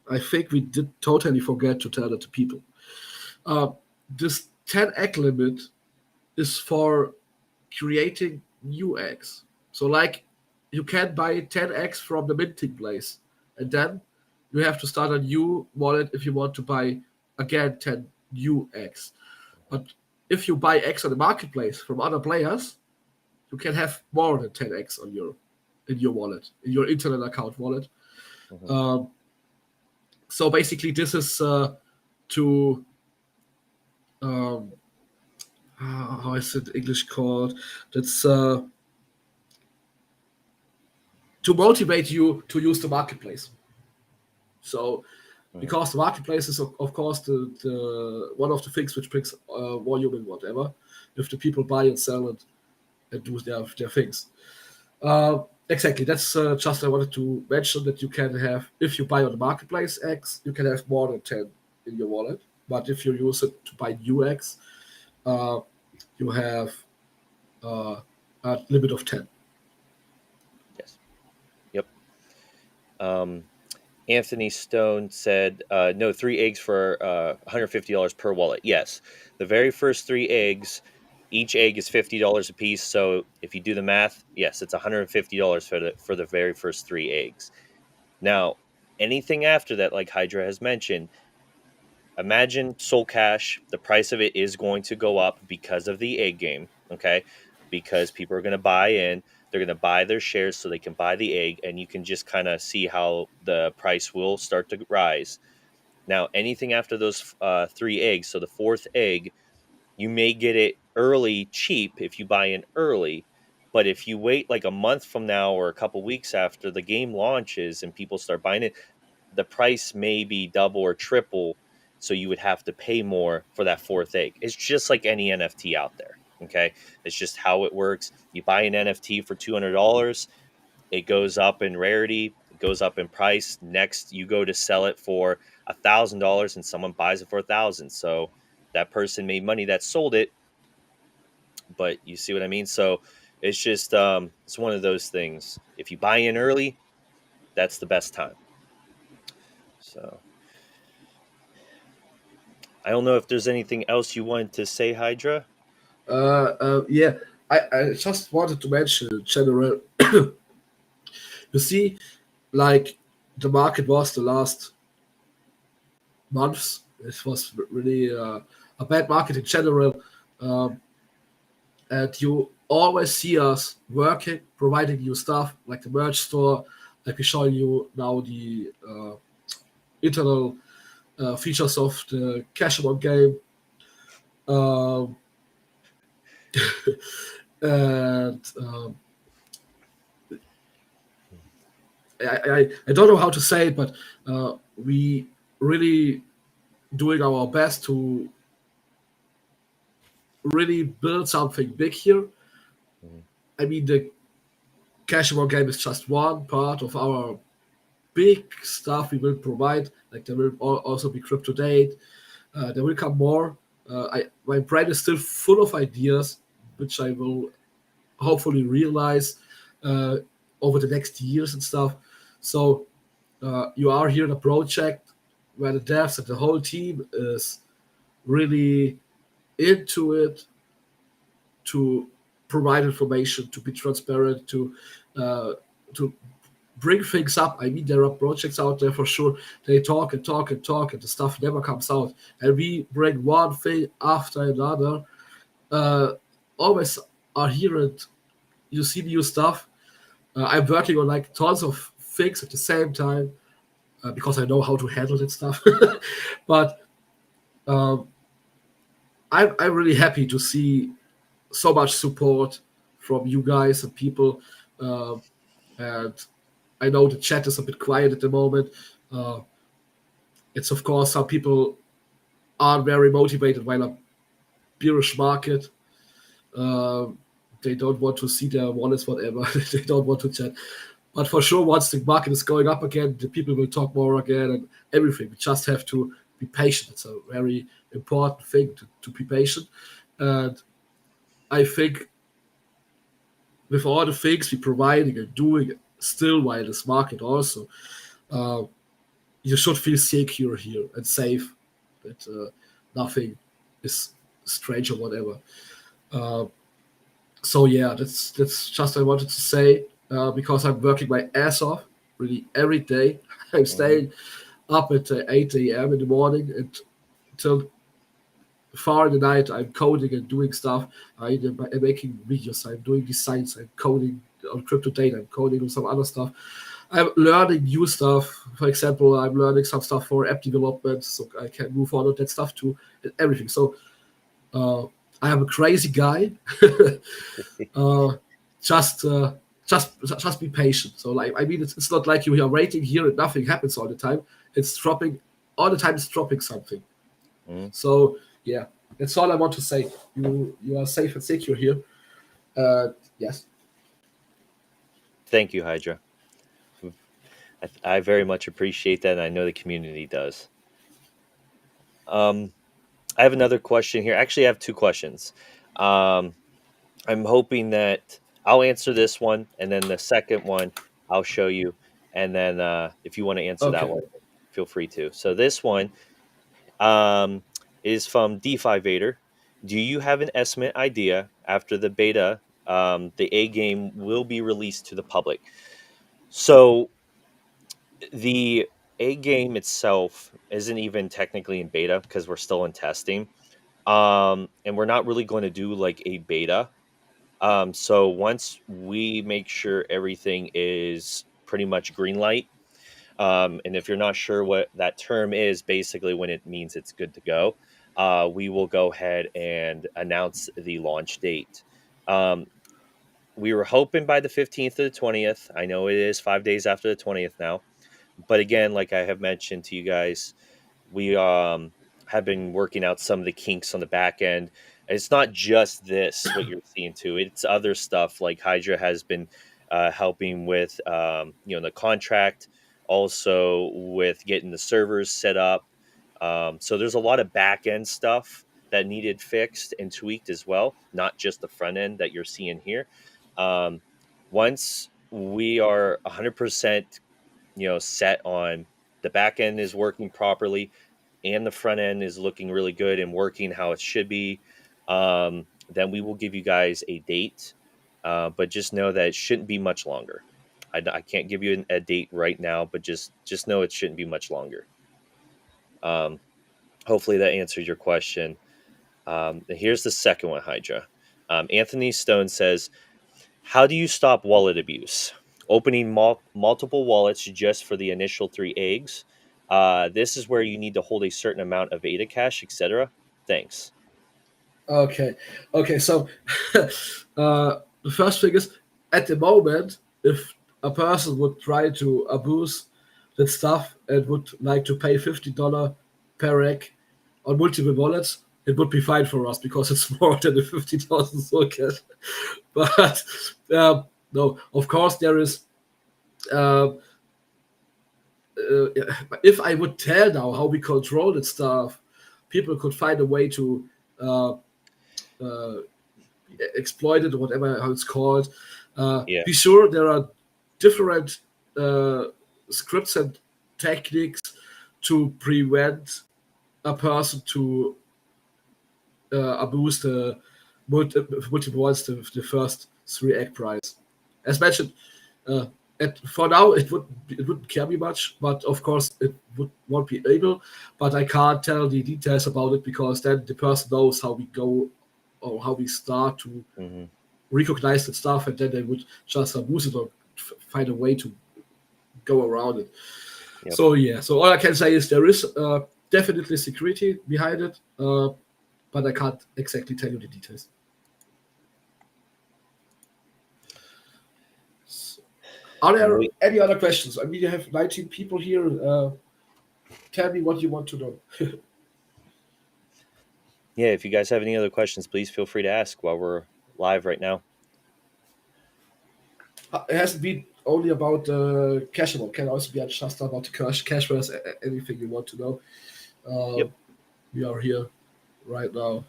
I think we did totally forget to tell it to people. Uh, this 10 egg limit is for creating new eggs. So, like, you can buy 10x from the minting place, and then you have to start a new wallet if you want to buy again 10 new x. But if you buy x on the marketplace from other players, you can have more than 10x on your in your wallet, in your internet account wallet. Mhm. Um, so basically, this is to um, how is it English called? That's to motivate you to use the marketplace. So Mhm. because the marketplace is of course the one of the things which brings volume and whatever, if the people buy and sell and do their things. Exactly. That's just I wanted to mention that you can have if you buy on the marketplace X, you can have more than 10 in your wallet. But if you use it to buy new X, uh, you have uh, a limit of 10. Yes. Yep. Um, Anthony Stone said, no, 3 eggs for $150 per wallet. Yes. The very first 3 eggs, each egg is $50 a piece. So if you do the math, yes, it's $150 for the very first 3 eggs. Now, anything after that, like Hydra has mentioned, imagine Soul Cash, the price of it is going to go up because of the egg game, okay? Because people are going to buy in, they're going to buy their shares so they can buy the egg, and you can just kind of see how the price will start to rise. Now, anything after those 3 eggs, so the fourth egg, you may get it early cheap if you buy in early. But if you wait like a month from now or a couple weeks after the game launches and people start buying it, the price may be double or triple, so you would have to pay more for that fourth egg. It's just like any NFT out there. Okay, it's just how it works. You buy an NFT for $200, it goes up in rarity, it goes up in price. Next, you go to sell it for $1,000, and someone buys it for 1,000. So that person made money that sold it, but you see what I mean. So it's just it's one of those things. If you buy in early, that's the best time. So I don't know if there's anything else you wanted to say, Hydra. Yeah, I just wanted to mention in general. You see, like the market was the last months. It was really a bad market in general, um, and you always see us working, providing you stuff like the merch store, like we show you now the internal features of the CASHEMON game, um, and I don't know how to say it, but we really doing our best to really build something big here. Mhm. I mean, the CASHVerse game is just one part of our big stuff we will provide. Like there will also be crypto date. There will come more. My brain is still full of ideas, which I will hopefully realize uh, over the next years and stuff. So you are here in a project where the devs and the whole team is really into it to provide information, to be transparent, uh, to bring things up. I mean, there are projects out there for sure. They talk and talk and talk, and the stuff never comes out. And we bring one thing after another. Uh, Always are here, and you see new stuff. I'm working on like tons of things at the same time because I know how to handle that stuff. But um, I'm really happy to see so much support from you guys and people. Uh, and I know the chat is a bit quiet at the moment. Uh, it's of course some people are very motivated by a bearish market. Uh, they don't want to see their wallets, whatever. They don't want to chat. But for sure, once the market is going up again, the people will talk more again and everything. We just have to be patient. It's a very important thing to be patient. And I think with all the things we're providing and doing still while this market also, uh, you should feel secure here and safe that nothing is strange or whatever. Uh, so yeah, that's just I wanted to say. because I'm working my ass off really every day. I'm Mhm. staying up at 8 a.m. in the morning until far in the night. I'm coding and doing stuff. I'm making videos. I'm doing designs. I'm coding on crypto data. I'm coding on some other stuff. I'm learning new stuff. For example, I'm learning some stuff for app development, so I can move on with that stuff too, and everything. So uh, I am a crazy guy. uh, just, uh, just be patient. So, like, I mean, it's not like you are waiting here and nothing happens all the time. It's dropping all the time. It's dropping something. Mhm. So, yeah, that's all I want to say. You are safe and secure here. Yes. Thank you, Hydra. I very much appreciate that, and I know the community does. Um, I have another question here. Actually, I have two questions. Um, I'm hoping that I'll answer this one, and then the second one I'll show you, and then if you want to answer that Okay. one, feel free to. So this one um, is from DeFi Vader. Do you have an estimate idea after the beta? The A game will be released to the public. So the A game itself isn't even technically in beta because we're still in testing. And we're not really going to do like a beta. So once we make sure everything is pretty much green light, and if you're not sure what that term is, basically when it means it's good to go, we will go ahead and announce the launch date. Um, we were hoping by the 15th to the 20th. I know it is 5 days after the 20th now, but again, like I have mentioned to you guys, we have been working out some of the kinks on the back end. And it's not just this what you're seeing too; it's other stuff like Hydra has been helping with, the contract, also with getting the servers set up. So there's a lot of back end stuff that needed fixed and tweaked as well, not just the front end that you're seeing here. Um, Once we are 100% set on the back end is working properly and the front end is looking really good and working how it should be, then we will give you guys a date. But just know that it shouldn't be much longer. I can't give you a date right now, but just know it shouldn't be much longer. um, Hopefully that answers your question. And here's the second one, Hydra. Anthony Stone says, how do you stop wallet abuse? Opening multiple wallets just for the initial three eggs. This is where you need to hold a certain amount of ADA cash, etc. Thanks. Okay. Okay. So the first thing is, at the moment, if a person would try to abuse that stuff and would like to pay $50 per egg on multiple wallets, it would be fine for us because it's more than the 50,000 socket. But no, of course there is. Uh, if I would tell now how we control that stuff, people could find a way to uh, uh, exploited or whatever how it's called. Yeah. Be sure there are different scripts and techniques to prevent a person to abuse the multiple ones the first three egg prize. As mentioned, uh, for now it wouldn't care me much, but of course it won't be able. But I can't tell the details about it because then the person knows how we go or how we start to Hmm. recognize that stuff, and then they would just abuse it or find a way to go around it. Yep. So yeah, so all I can say is there is definitely security behind it, but I can't exactly tell you the details. So, are And there we, any other questions? I mean, you have 19 people here. Tell me what you want to know. yeah, if you guys have any other questions, please feel free to ask while we're live right now. It hasn't been only about CASHEMON. Can also be just about the CASHVerse, anything you want to know. Yep. We are here right now.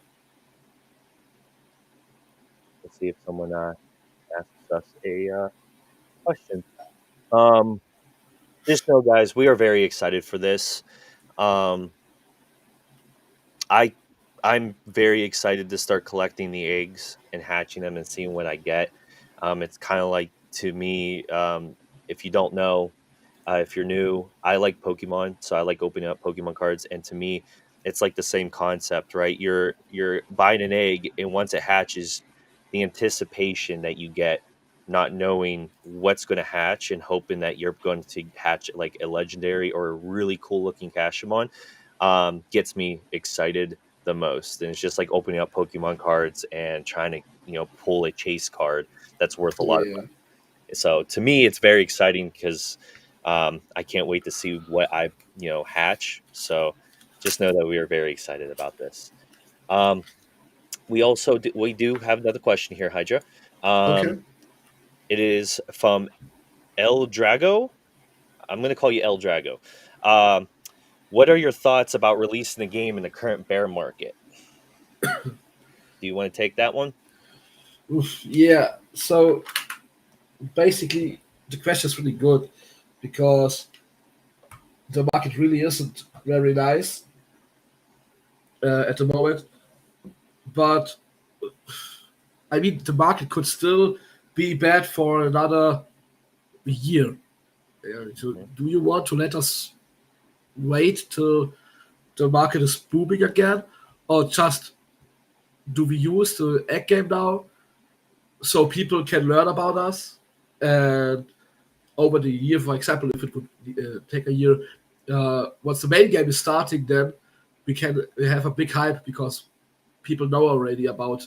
Let's see if someone asks us a question. Um, just know, guys, we are very excited for this. Um, I I'm very excited to start collecting the eggs and hatching them and seeing what I get. It's kind of like to me, if you don't know, if you're new, I like Pokemon, so I like opening up Pokemon cards. And to me, it's like the same concept, right? You're buying an egg, and once it hatches, the anticipation that you get, not knowing what's going to hatch, and hoping that you're going to hatch like a legendary or a really cool looking Cashemon, gets me excited the most. And it's just like opening up Pokemon cards and trying to pull a chase card that's worth a lot of Yeah, money. So to me, it's very exciting because I can't wait to see what I hatch. So just know that we are very excited about this. Um, we do have another question here, Hydra. okay. Um, it is from El Drago. I'm going to call you El Drago. Um, what are your thoughts about releasing the game in the current bear market? Do you want to take that one? Oof, yeah, so basically the question is really good because the market really isn't very nice at the moment. But I mean, the market could still be bad for another year. So Mhm. do you want to let us wait till the market is booming again, or just do we use the egg game now so people can learn about us? And over the year, for example, if it would take a year, once the main game is starting, then we can have a big hype because people know already about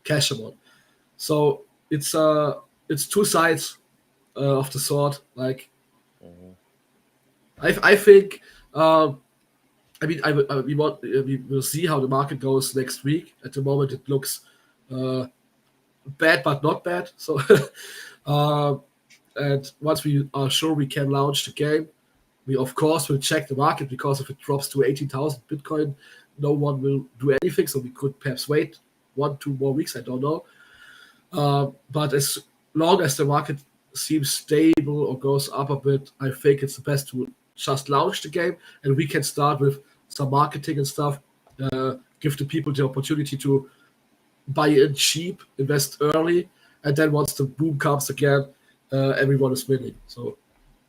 CASHEMON. So it's two sides of the sword. Like Mhm. I think I mean we want we will see how the market goes next week. At the moment, it looks uh, bad but not bad. So uh, and once we are sure we can launch the game, we of course will check the market because if it drops to 18,000 Bitcoin, no one will do anything. So we could perhaps wait 1 2 more weeks. I don't know. But as long as the market seems stable or goes up a bit, I think it's the best to just launch the game and we can start with some marketing and stuff. Give the people the opportunity to buy in cheap, invest early, and then once the boom comes again, everyone is winning. So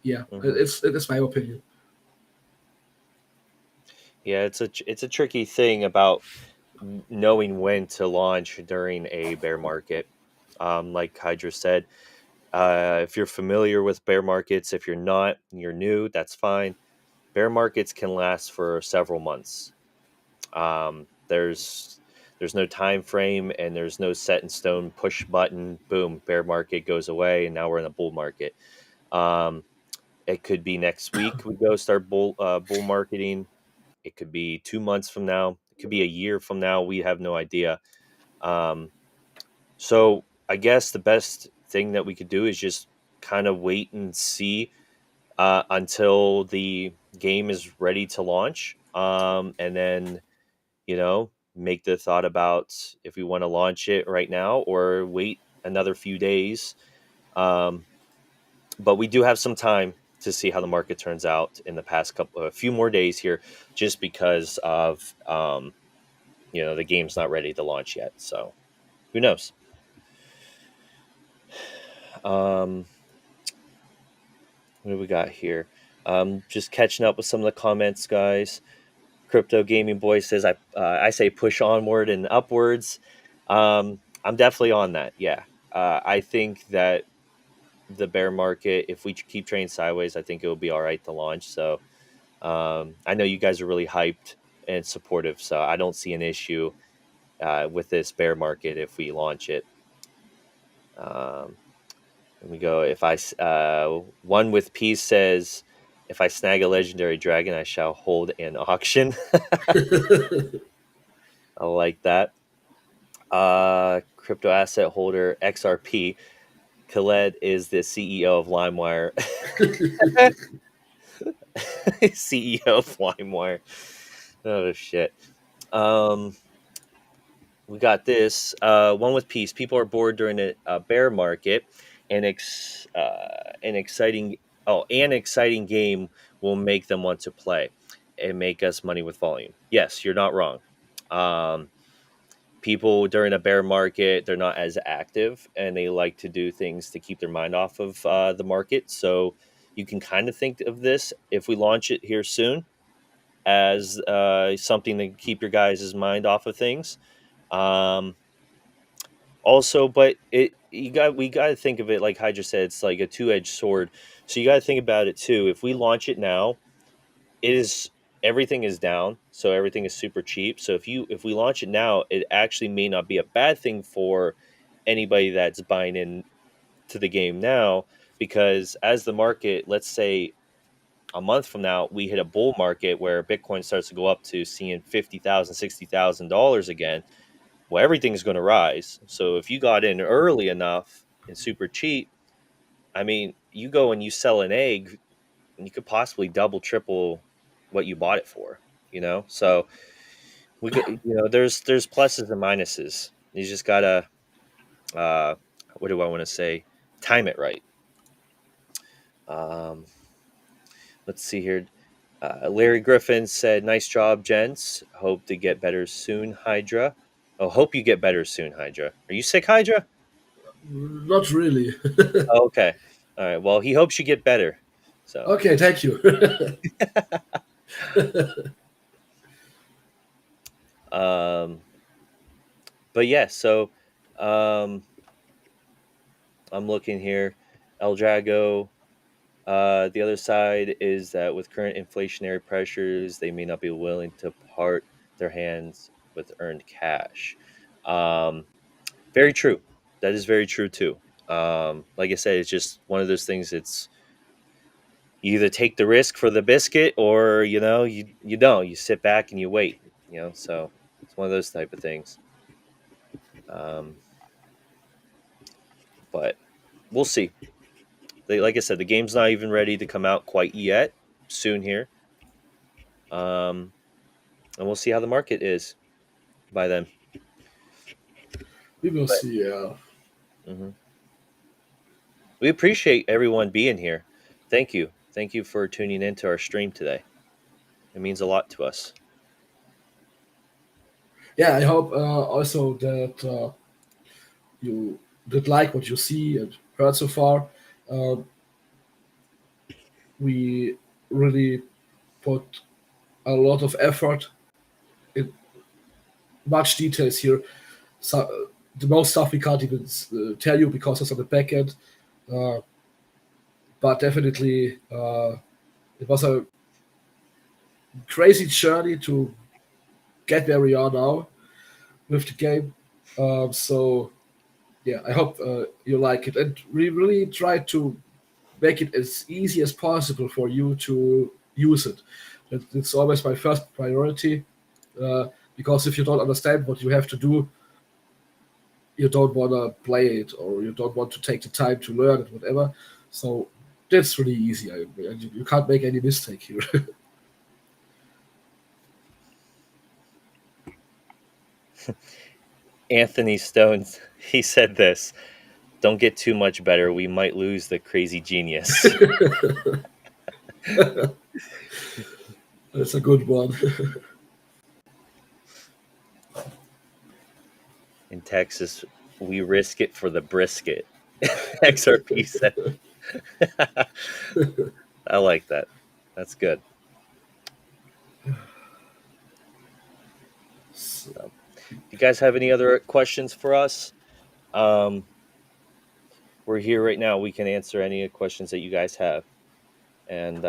yeah, Mhm. it's my opinion. Yeah, it's a tricky thing about knowing when to launch during a bear market. Like Hydra said, if you're familiar with bear markets, if you're not, you're new, that's fine. Bear markets can last for several months. There's no time frame, and there's no set in stone push button. Boom, bear market goes away, and now we're in a bull market. Um, it could be next week we go start bull marketing. It could be 2 months from now. It could be a year from now. We have no idea. Um, so I guess the best thing that we could do is just kind of wait and see until the game is ready to launch, and then make the thought about if we want to launch it right now or wait another few days. Um, but we do have some time to see how the market turns out in the past a few more days here, just because of the game's not ready to launch yet. So who knows? Um, what do we got here? Just catching up with some of the comments, guys. Crypto Gaming Boy says, I say push onward and upwards. I'm definitely on that. Yeah. I think that the bear market, if we keep trading sideways, I think it will be all right to launch. So I know you guys are really hyped and supportive, so I don't see an issue with this bear market if we launch it. Um, Let me go. One with peace says, if I snag a legendary dragon, I shall hold an auction. I like that. Crypto asset holder XRP. Khaled is the CEO of LimeWire. CEO of LimeWire. Oh shit. Um, we got this one with peace. People are bored during a bear market, and an exciting an exciting game will make them want to play and make us money with volume. Yes, you're not wrong. Um, people during a bear market, they're not as active and they like to do things to keep their mind off of the market. So you can kind of think of this, if we launch it here soon, as something to keep your guys' mind off of things. Um, Also, but we got to think of it like Hydra said, it's like a two-edged sword. So you got to think about it too. If we launch it now, it is everything is down, so everything is super cheap. So if we launch it now, it actually may not be a bad thing for anybody that's buying in to the game now, because as the market, let's say a month from now, we hit a bull market where Bitcoin starts to go up to seeing $50,000, $60,000 again. Well, everything's going to rise. So if you got in early enough and super cheap, I mean, you go and you sell an egg, and you could possibly double, triple what you bought it for. So there's pluses and minuses. You just gotta, uh, what do I want to say? Time it right. Um, let's see here. Larry Griffin said, "Nice job, gents. Hope to get better soon, Hydra." Oh, hope you get better soon, Hydra. Are you sick, Hydra? Not really. Oh, okay. All right. Well, he hopes you get better. So, Okay, thank you. um, but yeah. So, um, I'm looking here. El Drago. The other side is that with current inflationary pressures, they may not be willing to part their hands with earned cash. Um, Very true. That is very true too. Like I said, it's just one of those things. It's you either take the risk for the biscuit, or you don't. You sit back and you wait. So it's one of those type of things. Um, but we'll see. Like I said, the game's not even ready to come out quite yet. Soon here, um, and we'll see how the market is by then. We will But see. Yeah, mhm. We appreciate everyone being here. Thank you for tuning into our stream today. It means a lot to us. yeah. I hope also that you did like what you see and heard so far. Uh, we really put a lot of effort in much details here. So, the most stuff we can't even tell you because it's on the back end. Uh, but definitely, it was a crazy journey to get where we are now with the game. So yeah, I hope you like it, and we really try to make it as easy as possible for you to use it. It's always my first priority, uh, because if you don't understand what you have to do, you don't want to play it, or you don't want to take the time to learn it, whatever. So that's really easy. You can't make any mistake here. Anthony Stones, he said this: "Don't get too much better. We might lose the crazy genius." That's a good one. In Texas, we risk it for the brisket. XRP said. I like that. That's good. So, you guys have any other questions for us? Um, we're here right now. We can answer any questions that you guys have. And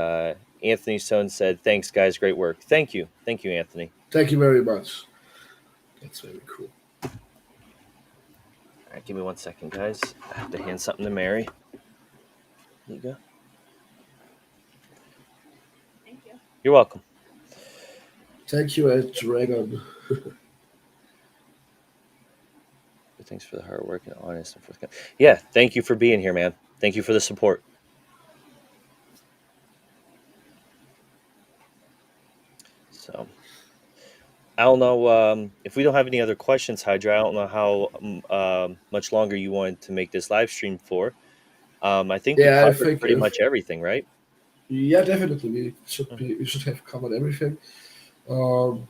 Anthony Stone said, "Thanks, guys. Great work." Thank you, Anthony. Thank you very much. That's very cool. All right, give me 1 second, guys. I have to hand something to Mary. There you go. You're welcome. Thank you, Ed Dragon. Thanks for the hard work and honest and forthcoming. Yeah, thank you for being here, man. Thank you for the support. So, I don't know if we don't have any other questions, Hydra. I don't know how much longer you wanted to make this live stream for. I think we Yeah, I covered think pretty much everything, right? yeah, definitely Mhm. we should have covered everything. Um,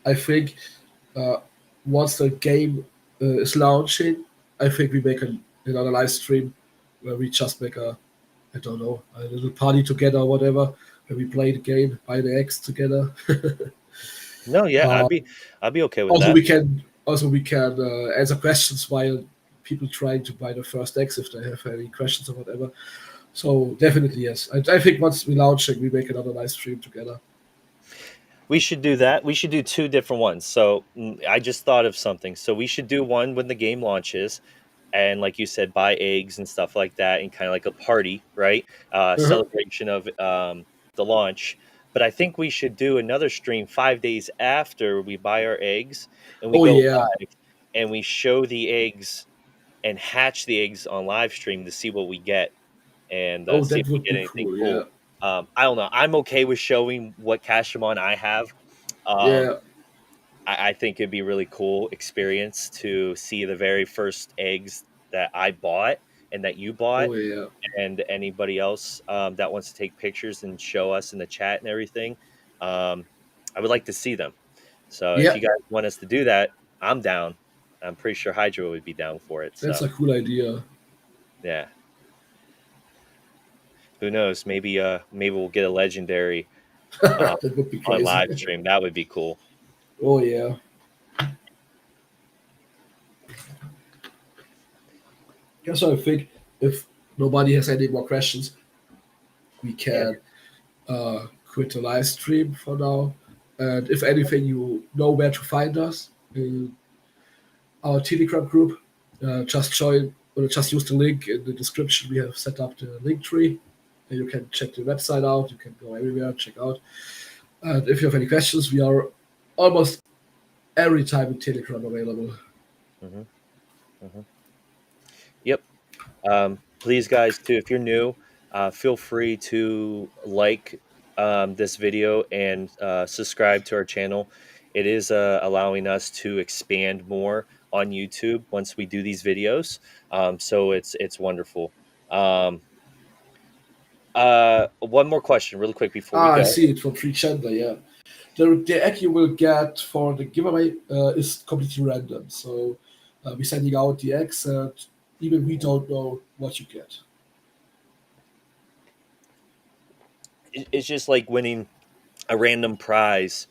I think uh, once the game is launching, I think we make another live stream where we just make I don't know, a little party together or whatever, where we play the game, buy the eggs together. No, yeah, uh, I'd be okay with also, that. we can answer questions while people trying to buy the first eggs if they have any questions or whatever. So definitely yes. I think once we launch it, we make another live stream together. We should do that. We should do two different ones. So I just thought of something. So we should do one when the game launches, and like you said, buy eggs and stuff like that, and kind of like a party, right? Uh-huh. Celebration of the launch. But I think we should do another stream 5 days after we buy our eggs, and we Oh go yeah. live and we show the eggs and hatch the eggs on live stream to see what we get and Oh, see that if we would get be anything cool. Yeah. cool. I don't know. I'm okay with showing what CASHEMON I have. Um, Yeah. I think it'd be really cool experience to see the very first eggs that I bought and that you bought, Oh yeah. and anybody else that wants to take pictures and show us in the chat and everything. Um, I would like to see them. So if Yeah. you guys want us to do that, I'm down. I'm pretty sure Hydra would be down for it. That's So a cool idea. yeah, who knows? Maybe we'll get a legendary uh, That would be on crazy. live stream. That would be cool. Oh yeah. Yeah. So I think if nobody has any more questions, we Yeah. can quit the live stream for now. And if anything, you know where to find us in our Telegram group. Just join or just use the link in the description. We have set up the link tree. And you can check the website out. You can go everywhere, check out. And if you have any questions, we are almost every time in Telegram available. hmm hmm Yep. Please, guys, too, if you're new, feel free to like this video and subscribe to our channel. It is allowing us to expand more on YouTube once we do these videos. So it's wonderful. Um, one more question, really quick, before we Ah, I go. see it from Free Gender, yeah. The egg you will get for the giveaway is completely random. So we're sending out the eggs, and even we don't know what you get. It's just like winning a random prize,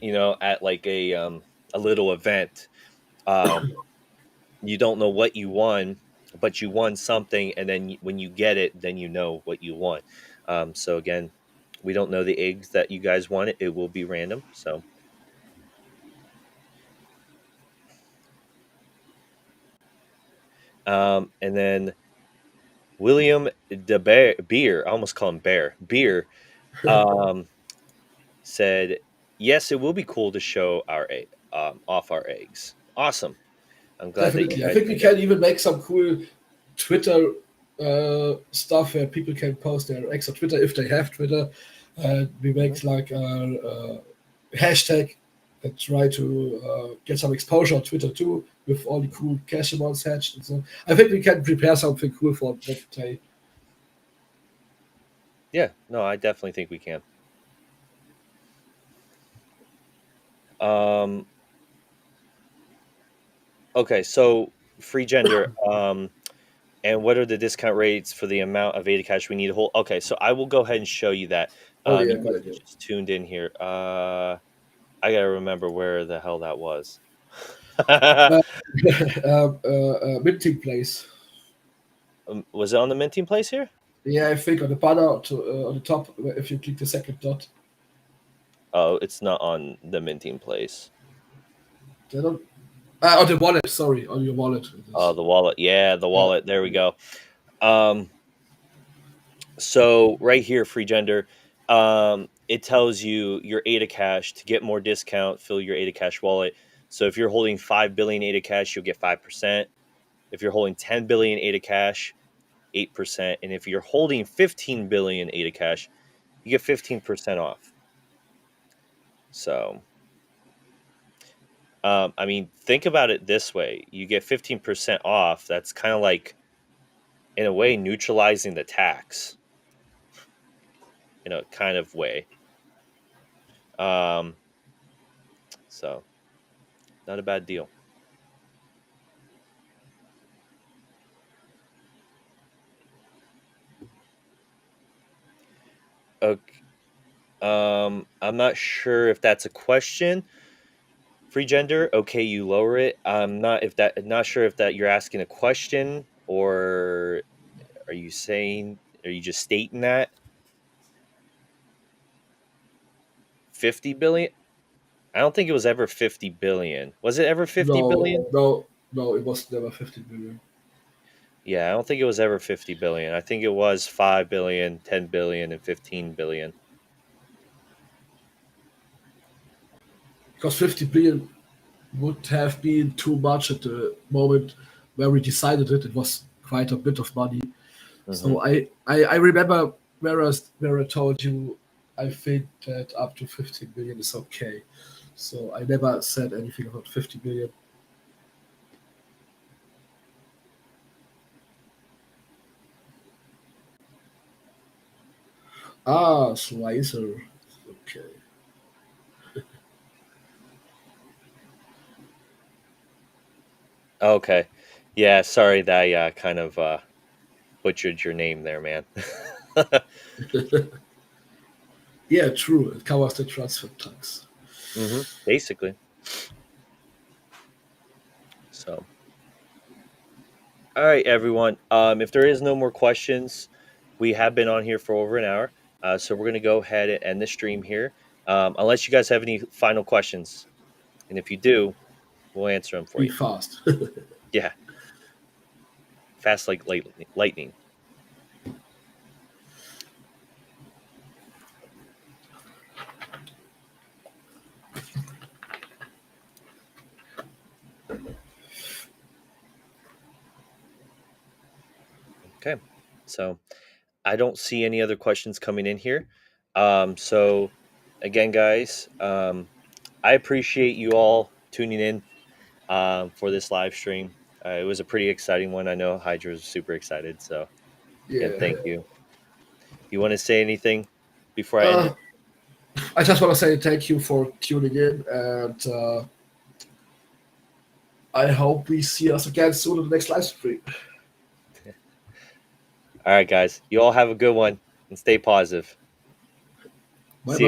at like a little event. Um, you don't know what you won, but you won something, and then when you get it, then you know what you won. So again, we don't know the eggs that you guys wanted. It will be random. So, and then William de Beer, I almost call him Beer, um, said, "Yes, it will be cool to show our off our eggs. Awesome. I'm glad that you Definitely. I guys think we can get." can even make some cool Twitter stuff where people can post their eggs on Twitter if they have Twitter. We Mhm. make like a hashtag and try to get some exposure on Twitter too with all the cool Cashemons hatched and so. I think we can prepare something cool for that day. Yeah, no, I definitely think we can. Um, okay, so free gender. And what are the discount rates for the amount of Ada cash we need to hold? Okay, so I will go ahead and show you that. Oh yeah, You guys good idea. just tuned in here. I gotta remember where the hell that was. Minting place. Was it on the minting place here? Yeah, I think on the banner on the top, if you click the second dot, Oh, it's not on the minting place. they don't. On the wallet, sorry, on your wallet. It Oh, is. the wallet. Yeah, the Yeah. wallet. There we go. Um, so right here, free gender, it tells you your ADA cash to get more discount, fill your ADA cash wallet. So if you're holding 5 billion ADA cash, you'll get 5%. If you're holding 10 billion ADA cash, 8%. And if you're holding 15 billion ADA cash, you get 15% off. So, I mean, think about it this way: you get 15% off. That's kind of like, in a way, neutralizing the tax in a kind of way. Um, so Not a bad deal. Okay. I'm not sure if that's a question. Free gender, okay, you lower it. I'm not sure if that you're asking a question, or are you just stating that 50 billion? I don't think it was ever 50 billion. Was it ever 50 No, billion? no, no. It was never 50 billion Yeah, I don't think it was ever 50 billion. I think it was 5 billion, 10 billion, and 15 billion. because 50 billion would have been too much at the moment where we decided it. It was quite a bit of money. Hmm. So I remember where I told you I think that up to 50 billion is okay. So I never said anything about 50 billion. Ah, Slicer. Okay. Okay. Yeah, sorry that I kind of butchered your name there, man. Yeah, true. It covers the transfer tax. Basically. So, all right, everyone. If there is no more questions, we have been on here for over an hour. So we're going to go ahead and end the stream here. Unless you guys have any final questions. And if you do, we'll answer them for Be you. fast. Yeah. Fast like lightning. Okay. So I don't see any other questions coming in here. So again, guys, I appreciate you all tuning in for this live stream. It was a pretty exciting one. I know Hydra was super excited. So again, Yeah. thank you. You want to say anything before I end Uh, it? I just want to say thank you for tuning in, and I hope we see us again soon in the next live stream. All right, guys. You all have a good one and stay positive.